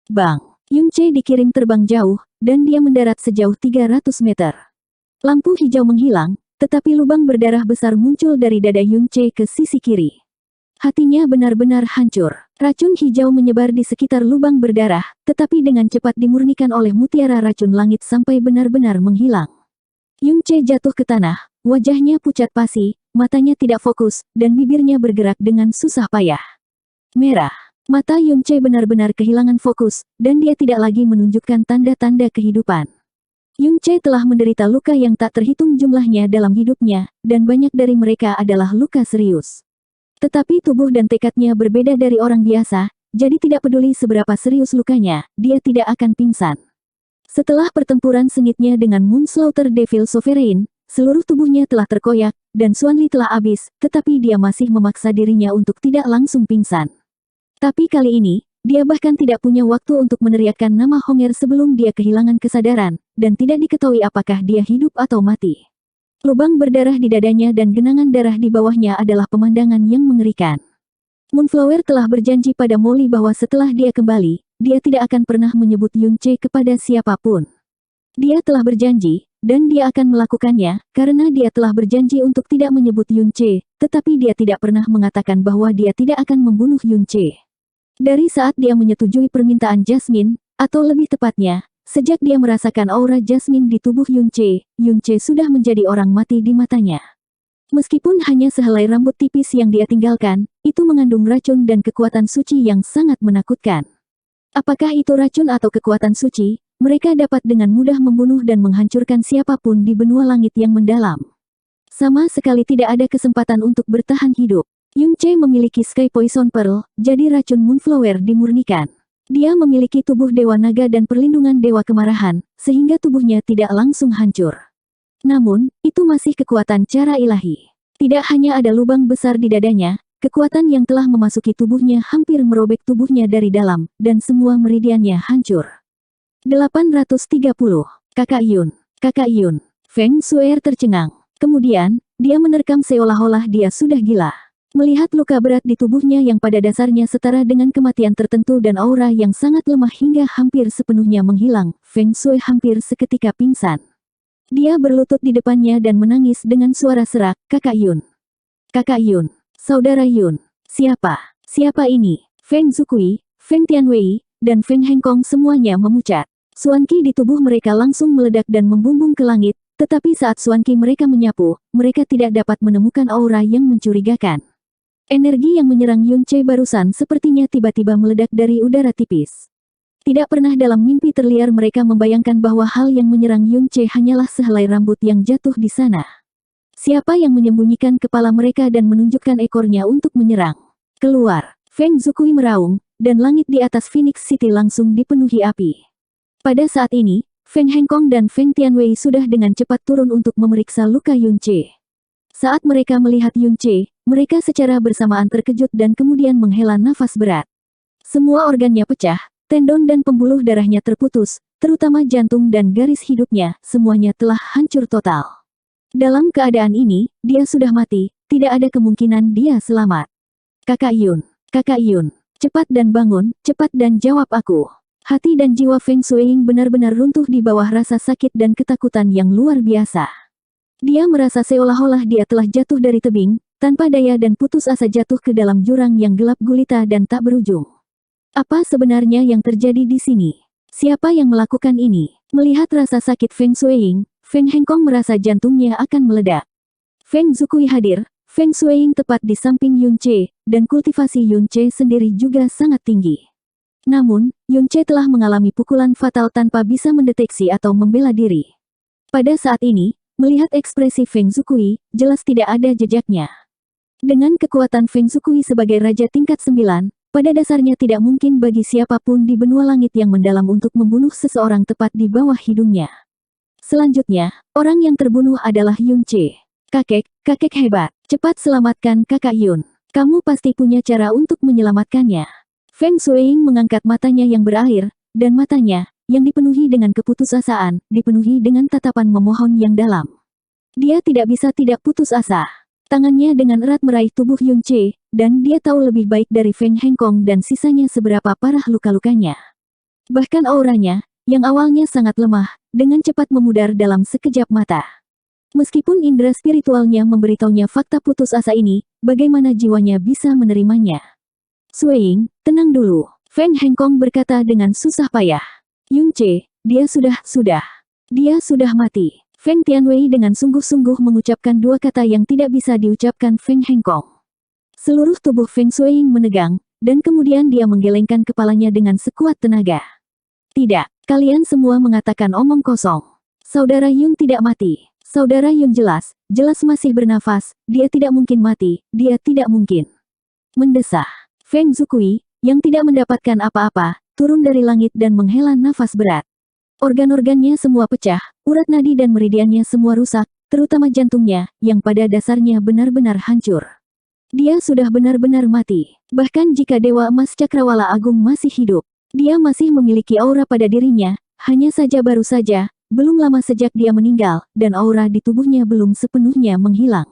Bang! Yun Che dikirim terbang jauh, dan dia mendarat sejauh 300 meter. Lampu hijau menghilang, tetapi lubang berdarah besar muncul dari dada Yun Che ke sisi kiri. Hatinya benar-benar hancur. Racun hijau menyebar di sekitar lubang berdarah, tetapi dengan cepat dimurnikan oleh mutiara racun langit sampai benar-benar menghilang. Yun Che jatuh ke tanah, wajahnya pucat pasi, matanya tidak fokus, dan bibirnya bergerak dengan susah payah. Merah. Mata Yun Che benar-benar kehilangan fokus, dan dia tidak lagi menunjukkan tanda-tanda kehidupan. Yun Che telah menderita luka yang tak terhitung jumlahnya dalam hidupnya, dan banyak dari mereka adalah luka serius. Tetapi tubuh dan tekadnya berbeda dari orang biasa, jadi tidak peduli seberapa serius lukanya, dia tidak akan pingsan. Setelah pertempuran sengitnya dengan Moonslaughter Devil Sovereign, seluruh tubuhnya telah terkoyak, dan Xuanli telah habis, tetapi dia masih memaksa dirinya untuk tidak langsung pingsan. Tapi kali ini, dia bahkan tidak punya waktu untuk meneriakkan nama Honger sebelum dia kehilangan kesadaran, dan tidak diketahui apakah dia hidup atau mati. Lubang berdarah di dadanya dan genangan darah di bawahnya adalah pemandangan yang mengerikan. Moonflower telah berjanji pada Molly bahwa setelah dia kembali, dia tidak akan pernah menyebut Yun Che kepada siapapun. Dia telah berjanji, dan dia akan melakukannya, karena dia telah berjanji untuk tidak menyebut Yun Che, tetapi dia tidak pernah mengatakan bahwa dia tidak akan membunuh Yun Che. Dari saat dia menyetujui permintaan Jasmine, atau lebih tepatnya, sejak dia merasakan aura Jasmine di tubuh Yun Che sudah menjadi orang mati di matanya. Meskipun hanya sehelai rambut tipis yang dia tinggalkan, itu mengandung racun dan kekuatan suci yang sangat menakutkan. Apakah itu racun atau kekuatan suci, mereka dapat dengan mudah membunuh dan menghancurkan siapapun di benua langit yang mendalam. Sama sekali tidak ada kesempatan untuk bertahan hidup. Yun Che memiliki Sky Poison Pearl, jadi racun Moonflower dimurnikan. Dia memiliki tubuh Dewa Naga dan perlindungan Dewa Kemarahan, sehingga tubuhnya tidak langsung hancur. Namun, itu masih kekuatan cara ilahi. Tidak hanya ada lubang besar di dadanya, kekuatan yang telah memasuki tubuhnya hampir merobek tubuhnya dari dalam, dan semua meridiannya hancur. 830. Kakak Yun. Feng Shuer tercengang. Kemudian, dia menerkam seolah-olah dia sudah gila. Melihat luka berat di tubuhnya yang pada dasarnya setara dengan kematian tertentu dan aura yang sangat lemah hingga hampir sepenuhnya menghilang, Feng Shui hampir seketika pingsan. Dia berlutut di depannya dan menangis dengan suara serak, Kakak Yun. Saudara Yun, siapa ini? Feng Zukui, Feng Tianwei, dan Feng Hengkong semuanya memucat. Suanki di tubuh mereka langsung meledak dan membumbung ke langit, tetapi saat suanki mereka menyapu, mereka tidak dapat menemukan aura yang mencurigakan. Energi yang menyerang Yun Che barusan sepertinya tiba-tiba meledak dari udara tipis. Tidak pernah dalam mimpi terliar mereka membayangkan bahwa hal yang menyerang Yun Che hanyalah sehelai rambut yang jatuh di sana. Siapa yang menyembunyikan kepala mereka dan menunjukkan ekornya untuk menyerang? Keluar! Feng Zukui meraung, dan langit di atas Phoenix City langsung dipenuhi api. Pada saat ini, Feng Hengkong dan Feng Tianwei sudah dengan cepat turun untuk memeriksa luka Yun Che. Saat mereka melihat Yun Che, mereka secara bersamaan terkejut dan kemudian menghela nafas berat. Semua organnya pecah, tendon dan pembuluh darahnya terputus, terutama jantung dan garis hidupnya, semuanya telah hancur total. Dalam keadaan ini, dia sudah mati, tidak ada kemungkinan dia selamat. Kakak Yun, cepat dan bangun, cepat dan jawab aku. Hati dan jiwa Feng Shuiying benar-benar runtuh di bawah rasa sakit dan ketakutan yang luar biasa. Dia merasa seolah-olah dia telah jatuh dari tebing, tanpa daya dan putus asa jatuh ke dalam jurang yang gelap gulita dan tak berujung. Apa sebenarnya yang terjadi di sini? Siapa yang melakukan ini? Melihat rasa sakit Feng Shuiying, Feng Hengkong merasa jantungnya akan meledak. Feng Zukui hadir, Feng Shuiying tepat di samping Yun Che, dan kultivasi Yun Che sendiri juga sangat tinggi. Namun, Yun Che telah mengalami pukulan fatal tanpa bisa mendeteksi atau membela diri. Pada saat ini, melihat ekspresi Feng Zukui, jelas tidak ada jejaknya. Dengan kekuatan Feng Zukui sebagai Raja tingkat 9, pada dasarnya tidak mungkin bagi siapapun di benua langit yang mendalam untuk membunuh seseorang tepat di bawah hidungnya. Selanjutnya, orang yang terbunuh adalah Yun Che. Kakek hebat. Cepat selamatkan Kakak Yun. Kamu pasti punya cara untuk menyelamatkannya. Feng Shuiying mengangkat matanya yang berair, dan matanya, yang dipenuhi dengan keputusasaan, dipenuhi dengan tatapan memohon yang dalam. Dia tidak bisa tidak putus asa. Tangannya dengan erat meraih tubuh Yun Che, dan dia tahu lebih baik dari Feng Hengkong dan sisanya seberapa parah luka-lukanya. Bahkan auranya, yang awalnya sangat lemah, dengan cepat memudar dalam sekejap mata. Meskipun indera spiritualnya memberitahunya fakta putus asa ini, bagaimana jiwanya bisa menerimanya? Shuiying, tenang dulu. Feng Hengkong berkata dengan susah payah. Yun Che, dia sudah mati. Feng Tianwei dengan sungguh-sungguh mengucapkan dua kata yang tidak bisa diucapkan Feng Hengkong. Seluruh tubuh Feng Shuiying menegang, dan kemudian dia menggelengkan kepalanya dengan sekuat tenaga. Tidak, kalian semua mengatakan omong kosong. Saudara Yun tidak mati. Saudara Yun jelas masih bernafas, dia tidak mungkin mati, dia tidak mungkin. Mendesah. Feng Zukui, yang tidak mendapatkan apa-apa, turun dari langit dan menghela nafas berat. Organ-organnya semua pecah, urat nadi dan meridiannya semua rusak, terutama jantungnya, yang pada dasarnya benar-benar hancur. Dia sudah benar-benar mati. Bahkan jika Dewa Emas Cakrawala Agung masih hidup, dia masih memiliki aura pada dirinya, hanya saja baru saja, belum lama sejak dia meninggal, dan aura di tubuhnya belum sepenuhnya menghilang.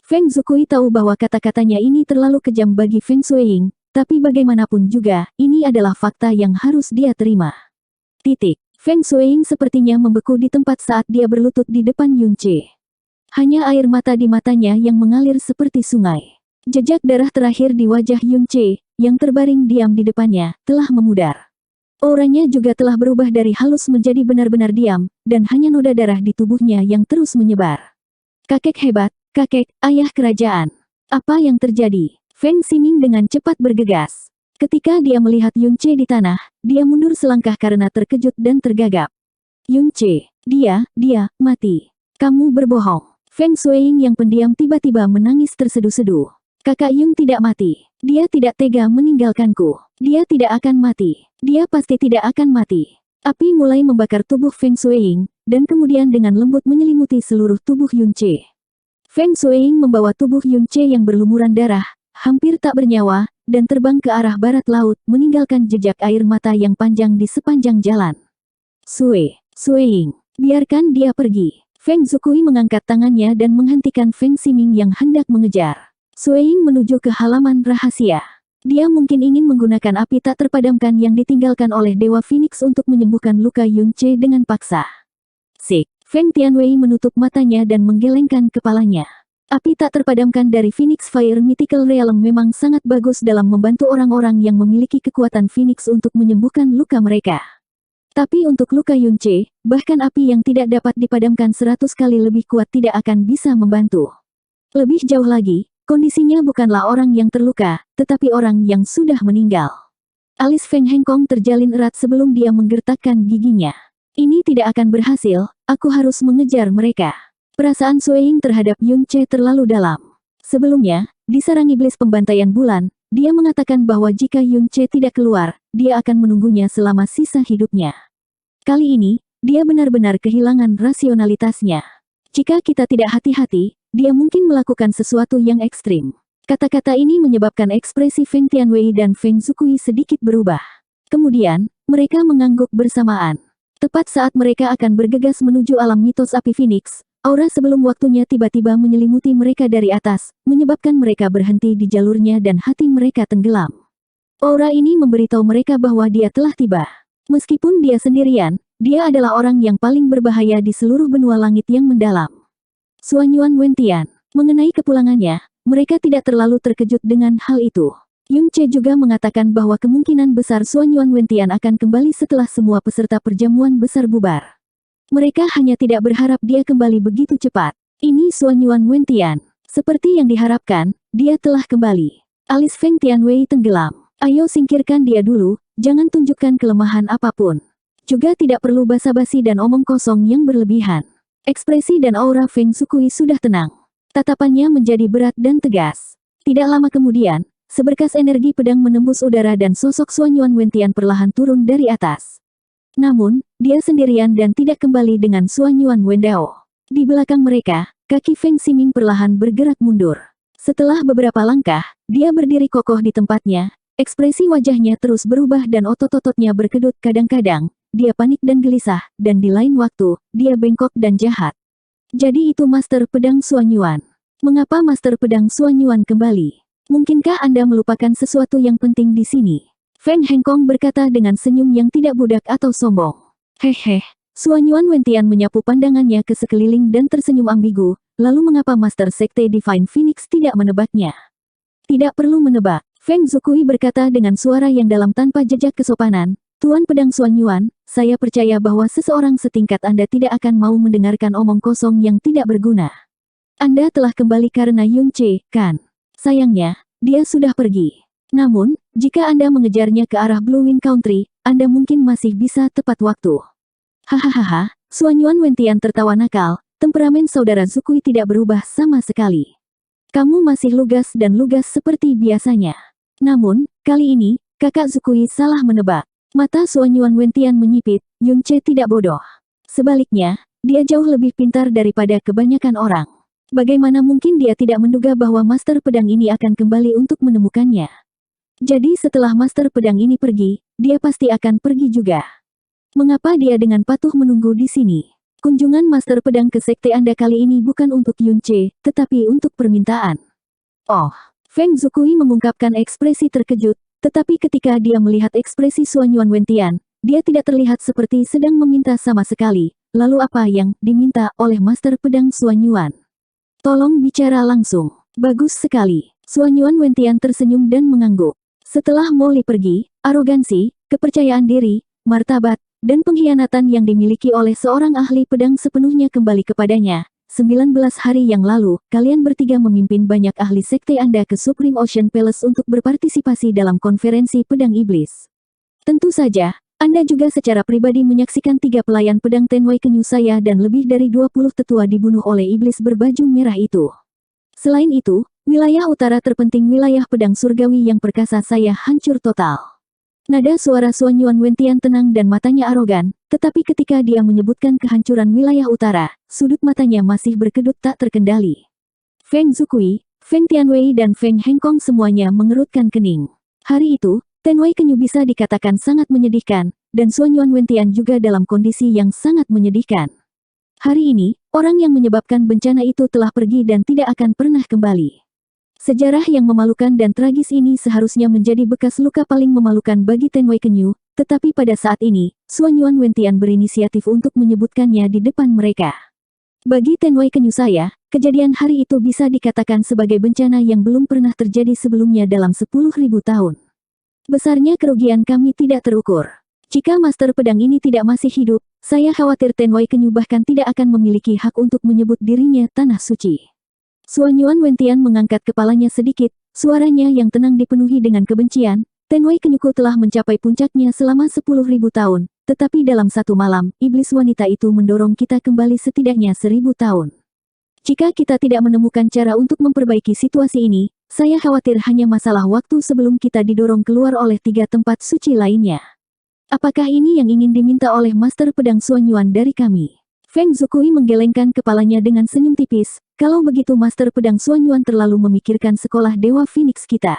Feng Zukui tahu bahwa kata-katanya ini terlalu kejam bagi Feng Shuiying, tapi bagaimanapun juga, ini adalah fakta yang harus dia terima. Feng Shuiying sepertinya membeku di tempat saat dia berlutut di depan Yunce. Hanya air mata di matanya yang mengalir seperti sungai. Jejak darah terakhir di wajah Yunce, yang terbaring diam di depannya, telah memudar. Auranya juga telah berubah dari halus menjadi benar-benar diam, dan hanya noda darah di tubuhnya yang terus menyebar. Kakek hebat, kakek, ayah kerajaan. Apa yang terjadi? Feng Ximing dengan cepat bergegas. Ketika dia melihat Yunce di tanah, dia mundur selangkah karena terkejut dan tergagap. Yunce, dia mati. Kamu berbohong. Feng Shuiying yang pendiam tiba-tiba menangis terseduh-seduh. Kakak Yun tidak mati. Dia tidak tega meninggalkanku. Dia tidak akan mati. Dia pasti tidak akan mati. Api mulai membakar tubuh Feng Shuiying, dan kemudian dengan lembut menyelimuti seluruh tubuh Yunce. Feng Shuiying membawa tubuh Yunce yang berlumuran darah, hampir tak bernyawa, dan terbang ke arah barat laut, meninggalkan jejak air mata yang panjang di sepanjang jalan. Shuiying, biarkan dia pergi. Feng Zukui mengangkat tangannya dan menghentikan Feng Ximing yang hendak mengejar. Shuiying menuju ke halaman rahasia. Dia mungkin ingin menggunakan api tak terpadamkan yang ditinggalkan oleh Dewa Phoenix untuk menyembuhkan luka Yunce dengan paksa. Feng Tianwei menutup matanya dan menggelengkan kepalanya. Api tak terpadamkan dari Phoenix Fire Mythical Realm memang sangat bagus dalam membantu orang-orang yang memiliki kekuatan Phoenix untuk menyembuhkan luka mereka. Tapi untuk luka Yunce, bahkan api yang tidak dapat dipadamkan 100 kali lebih kuat tidak akan bisa membantu. Lebih jauh lagi, kondisinya bukanlah orang yang terluka, tetapi orang yang sudah meninggal. Alis Feng Hengkong terjalin erat sebelum dia menggertakkan giginya. Ini tidak akan berhasil, aku harus mengejar mereka. Perasaan Shuiying terhadap Yunce terlalu dalam. Sebelumnya, di sarang iblis pembantaian bulan, dia mengatakan bahwa jika Yunce tidak keluar, dia akan menunggunya selama sisa hidupnya. Kali ini, dia benar-benar kehilangan rasionalitasnya. Jika kita tidak hati-hati, dia mungkin melakukan sesuatu yang ekstrim. Kata-kata ini menyebabkan ekspresi Feng Tianwei dan Feng Zukui sedikit berubah. Kemudian, mereka mengangguk bersamaan. Tepat saat mereka akan bergegas menuju alam mitos api Phoenix, aura sebelum waktunya tiba-tiba menyelimuti mereka dari atas, menyebabkan mereka berhenti di jalurnya dan hati mereka tenggelam. Aura ini memberitahu mereka bahwa dia telah tiba. Meskipun dia sendirian, dia adalah orang yang paling berbahaya di seluruh benua langit yang mendalam. Suanyuan Wentian. Mengenai kepulangannya, mereka tidak terlalu terkejut dengan hal itu. Yunce juga mengatakan bahwa kemungkinan besar Suanyuan Wentian akan kembali setelah semua peserta perjamuan besar bubar. Mereka hanya tidak berharap dia kembali begitu cepat. Ini Suanyuan Wentian. Seperti yang diharapkan, dia telah kembali. Alis Feng Tianwei tenggelam. Ayo singkirkan dia dulu, jangan tunjukkan kelemahan apapun. Juga tidak perlu basa-basi dan omong kosong yang berlebihan. Ekspresi dan aura Feng Zukui sudah tenang. Tatapannya menjadi berat dan tegas. Tidak lama kemudian, seberkas energi pedang menembus udara dan sosok Suanyuan Wentian perlahan turun dari atas. Namun, dia sendirian dan tidak kembali dengan Suanyuan Wendao. Di belakang mereka, kaki Feng Ximing perlahan bergerak mundur. Setelah beberapa langkah, dia berdiri kokoh di tempatnya, ekspresi wajahnya terus berubah dan otot-ototnya berkedut kadang-kadang, dia panik dan gelisah, dan di lain waktu, dia bengkok dan jahat. Jadi itu Master Pedang Suanyuan. Mengapa Master Pedang Suanyuan kembali? Mungkinkah Anda melupakan sesuatu yang penting di sini? Feng Hengkong berkata dengan senyum yang tidak budak atau sombong. Hehe. Suanyuan Wentian menyapu pandangannya ke sekeliling dan tersenyum ambigu, lalu mengapa Master Sekte Divine Phoenix tidak menebaknya? Tidak perlu menebak, Feng Zukui berkata dengan suara yang dalam tanpa jejak kesopanan. Tuan Pedang Suanyuan, saya percaya bahwa seseorang setingkat Anda tidak akan mau mendengarkan omong kosong yang tidak berguna. Anda telah kembali karena Yunce, kan? Sayangnya, dia sudah pergi. Namun, jika Anda mengejarnya ke arah Blue Wind Country, Anda mungkin masih bisa tepat waktu. Hahaha, Suanyuan Wentian tertawa nakal, temperamen saudara Zukui tidak berubah sama sekali. Kamu masih lugas dan lugas seperti biasanya. Namun, kali ini, kakak Zukui salah menebak. Mata Suanyuan Wentian menyipit, Yunce tidak bodoh. Sebaliknya, dia jauh lebih pintar daripada kebanyakan orang. Bagaimana mungkin dia tidak menduga bahwa Master Pedang ini akan kembali untuk menemukannya? Jadi setelah Master Pedang ini pergi, dia pasti akan pergi juga. Mengapa dia dengan patuh menunggu di sini? Kunjungan Master Pedang ke sekte Anda kali ini bukan untuk Yunce, tetapi untuk permintaan. Oh, Feng Zukui mengungkapkan ekspresi terkejut, tetapi ketika dia melihat ekspresi Suanyuan Wentian, dia tidak terlihat seperti sedang meminta sama sekali. Lalu apa yang diminta oleh Master Pedang Xuanyuan? Tolong bicara langsung. Bagus sekali. Xuanyuan Wentian tersenyum dan mengangguk. Setelah Molly pergi, arogansi, kepercayaan diri, martabat, dan pengkhianatan yang dimiliki oleh seorang ahli pedang sepenuhnya kembali kepadanya. 19 hari yang lalu, kalian bertiga memimpin banyak ahli sekte Anda ke Supreme Ocean Palace untuk berpartisipasi dalam konferensi pedang iblis. Tentu saja, Anda juga secara pribadi menyaksikan 3 pelayan pedang Tenwei Kenyu saya dan lebih dari 20 tetua dibunuh oleh iblis berbaju merah itu. Selain itu, wilayah utara terpenting wilayah pedang surgawi yang perkasa saya hancur total. Nada suara Xuanyuan Wentian tenang dan matanya arogan, tetapi ketika dia menyebutkan kehancuran wilayah utara, sudut matanya masih berkedut tak terkendali. Feng Zukui, Feng Tianwei dan Feng Hengkong semuanya mengerutkan kening. Hari itu, Tenwei Kenyu bisa dikatakan sangat menyedihkan, dan Xuanyuan Wentian juga dalam kondisi yang sangat menyedihkan. Hari ini, orang yang menyebabkan bencana itu telah pergi dan tidak akan pernah kembali. Sejarah yang memalukan dan tragis ini seharusnya menjadi bekas luka paling memalukan bagi Tenwei Kenyu, tetapi pada saat ini, Xuanyuan Wentian berinisiatif untuk menyebutkannya di depan mereka. Bagi Tenwei Kenyu saya, kejadian hari itu bisa dikatakan sebagai bencana yang belum pernah terjadi sebelumnya dalam 10.000 tahun. Besarnya kerugian kami tidak terukur. Jika Master Pedang ini tidak masih hidup, saya khawatir Tenwei Kenyu bahkan tidak akan memiliki hak untuk menyebut dirinya Tanah Suci. Xuanyuan Wentian mengangkat kepalanya sedikit, suaranya yang tenang dipenuhi dengan kebencian. Tenwei Kenyuku telah mencapai puncaknya selama 10.000 tahun, tetapi dalam satu malam, iblis wanita itu mendorong kita kembali setidaknya 1.000 tahun. Jika kita tidak menemukan cara untuk memperbaiki situasi ini, saya khawatir hanya masalah waktu sebelum kita didorong keluar oleh 3 tempat suci lainnya. Apakah ini yang ingin diminta oleh Master Pedang Xuanyuan dari kami? Feng Zukui menggelengkan kepalanya dengan senyum tipis. Kalau begitu Master Pedang Xuanyuan terlalu memikirkan sekolah Dewa Phoenix kita.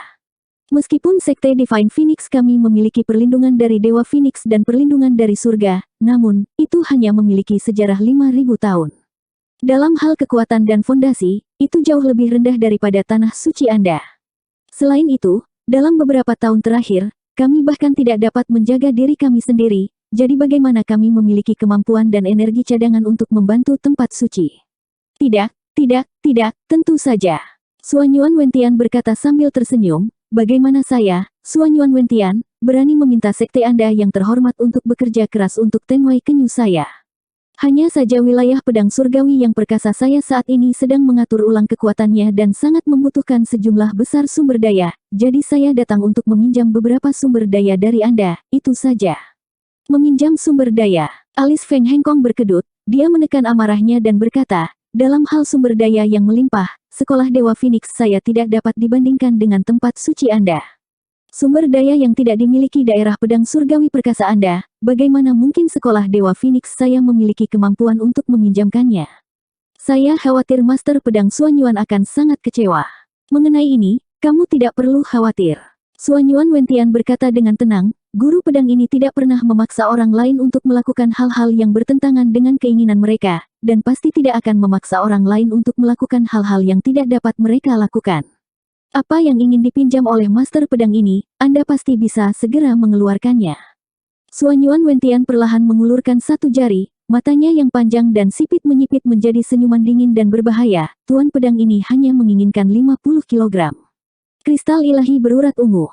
Meskipun Sekte Divine Phoenix kami memiliki perlindungan dari Dewa Phoenix dan perlindungan dari surga, namun, itu hanya memiliki sejarah 5.000 tahun. Dalam hal kekuatan dan fondasi, itu jauh lebih rendah daripada tanah suci Anda. Selain itu, dalam beberapa tahun terakhir, kami bahkan tidak dapat menjaga diri kami sendiri, jadi bagaimana kami memiliki kemampuan dan energi cadangan untuk membantu tempat suci? Tidak, tentu saja. Xuanyuan Wentian berkata sambil tersenyum, bagaimana saya, Xuanyuan Wentian, berani meminta sekte Anda yang terhormat untuk bekerja keras untuk Tenwei Kenyu saya. Hanya saja wilayah pedang surgawi yang perkasa saya saat ini sedang mengatur ulang kekuatannya dan sangat membutuhkan sejumlah besar sumber daya, jadi saya datang untuk meminjam beberapa sumber daya dari Anda, itu saja. Meminjam sumber daya, alis Feng Hengkong berkedut, dia menekan amarahnya dan berkata, dalam hal sumber daya yang melimpah, sekolah Dewa Phoenix saya tidak dapat dibandingkan dengan tempat suci Anda. Sumber daya yang tidak dimiliki daerah pedang surgawi perkasa Anda, bagaimana mungkin sekolah Dewa Phoenix saya memiliki kemampuan untuk meminjamkannya? Saya khawatir Master Pedang Xuanyuan akan sangat kecewa. Mengenai ini, kamu tidak perlu khawatir. Xuanyuan Wentian berkata dengan tenang, guru pedang ini tidak pernah memaksa orang lain untuk melakukan hal-hal yang bertentangan dengan keinginan mereka, dan pasti tidak akan memaksa orang lain untuk melakukan hal-hal yang tidak dapat mereka lakukan. Apa yang ingin dipinjam oleh Master Pedang ini, Anda pasti bisa segera mengeluarkannya. Xuanyuan Wentian perlahan mengulurkan satu jari, matanya yang panjang dan sipit menyipit menjadi senyuman dingin dan berbahaya. Tuan pedang ini hanya menginginkan 50 kilogram kristal ilahi berurat ungu.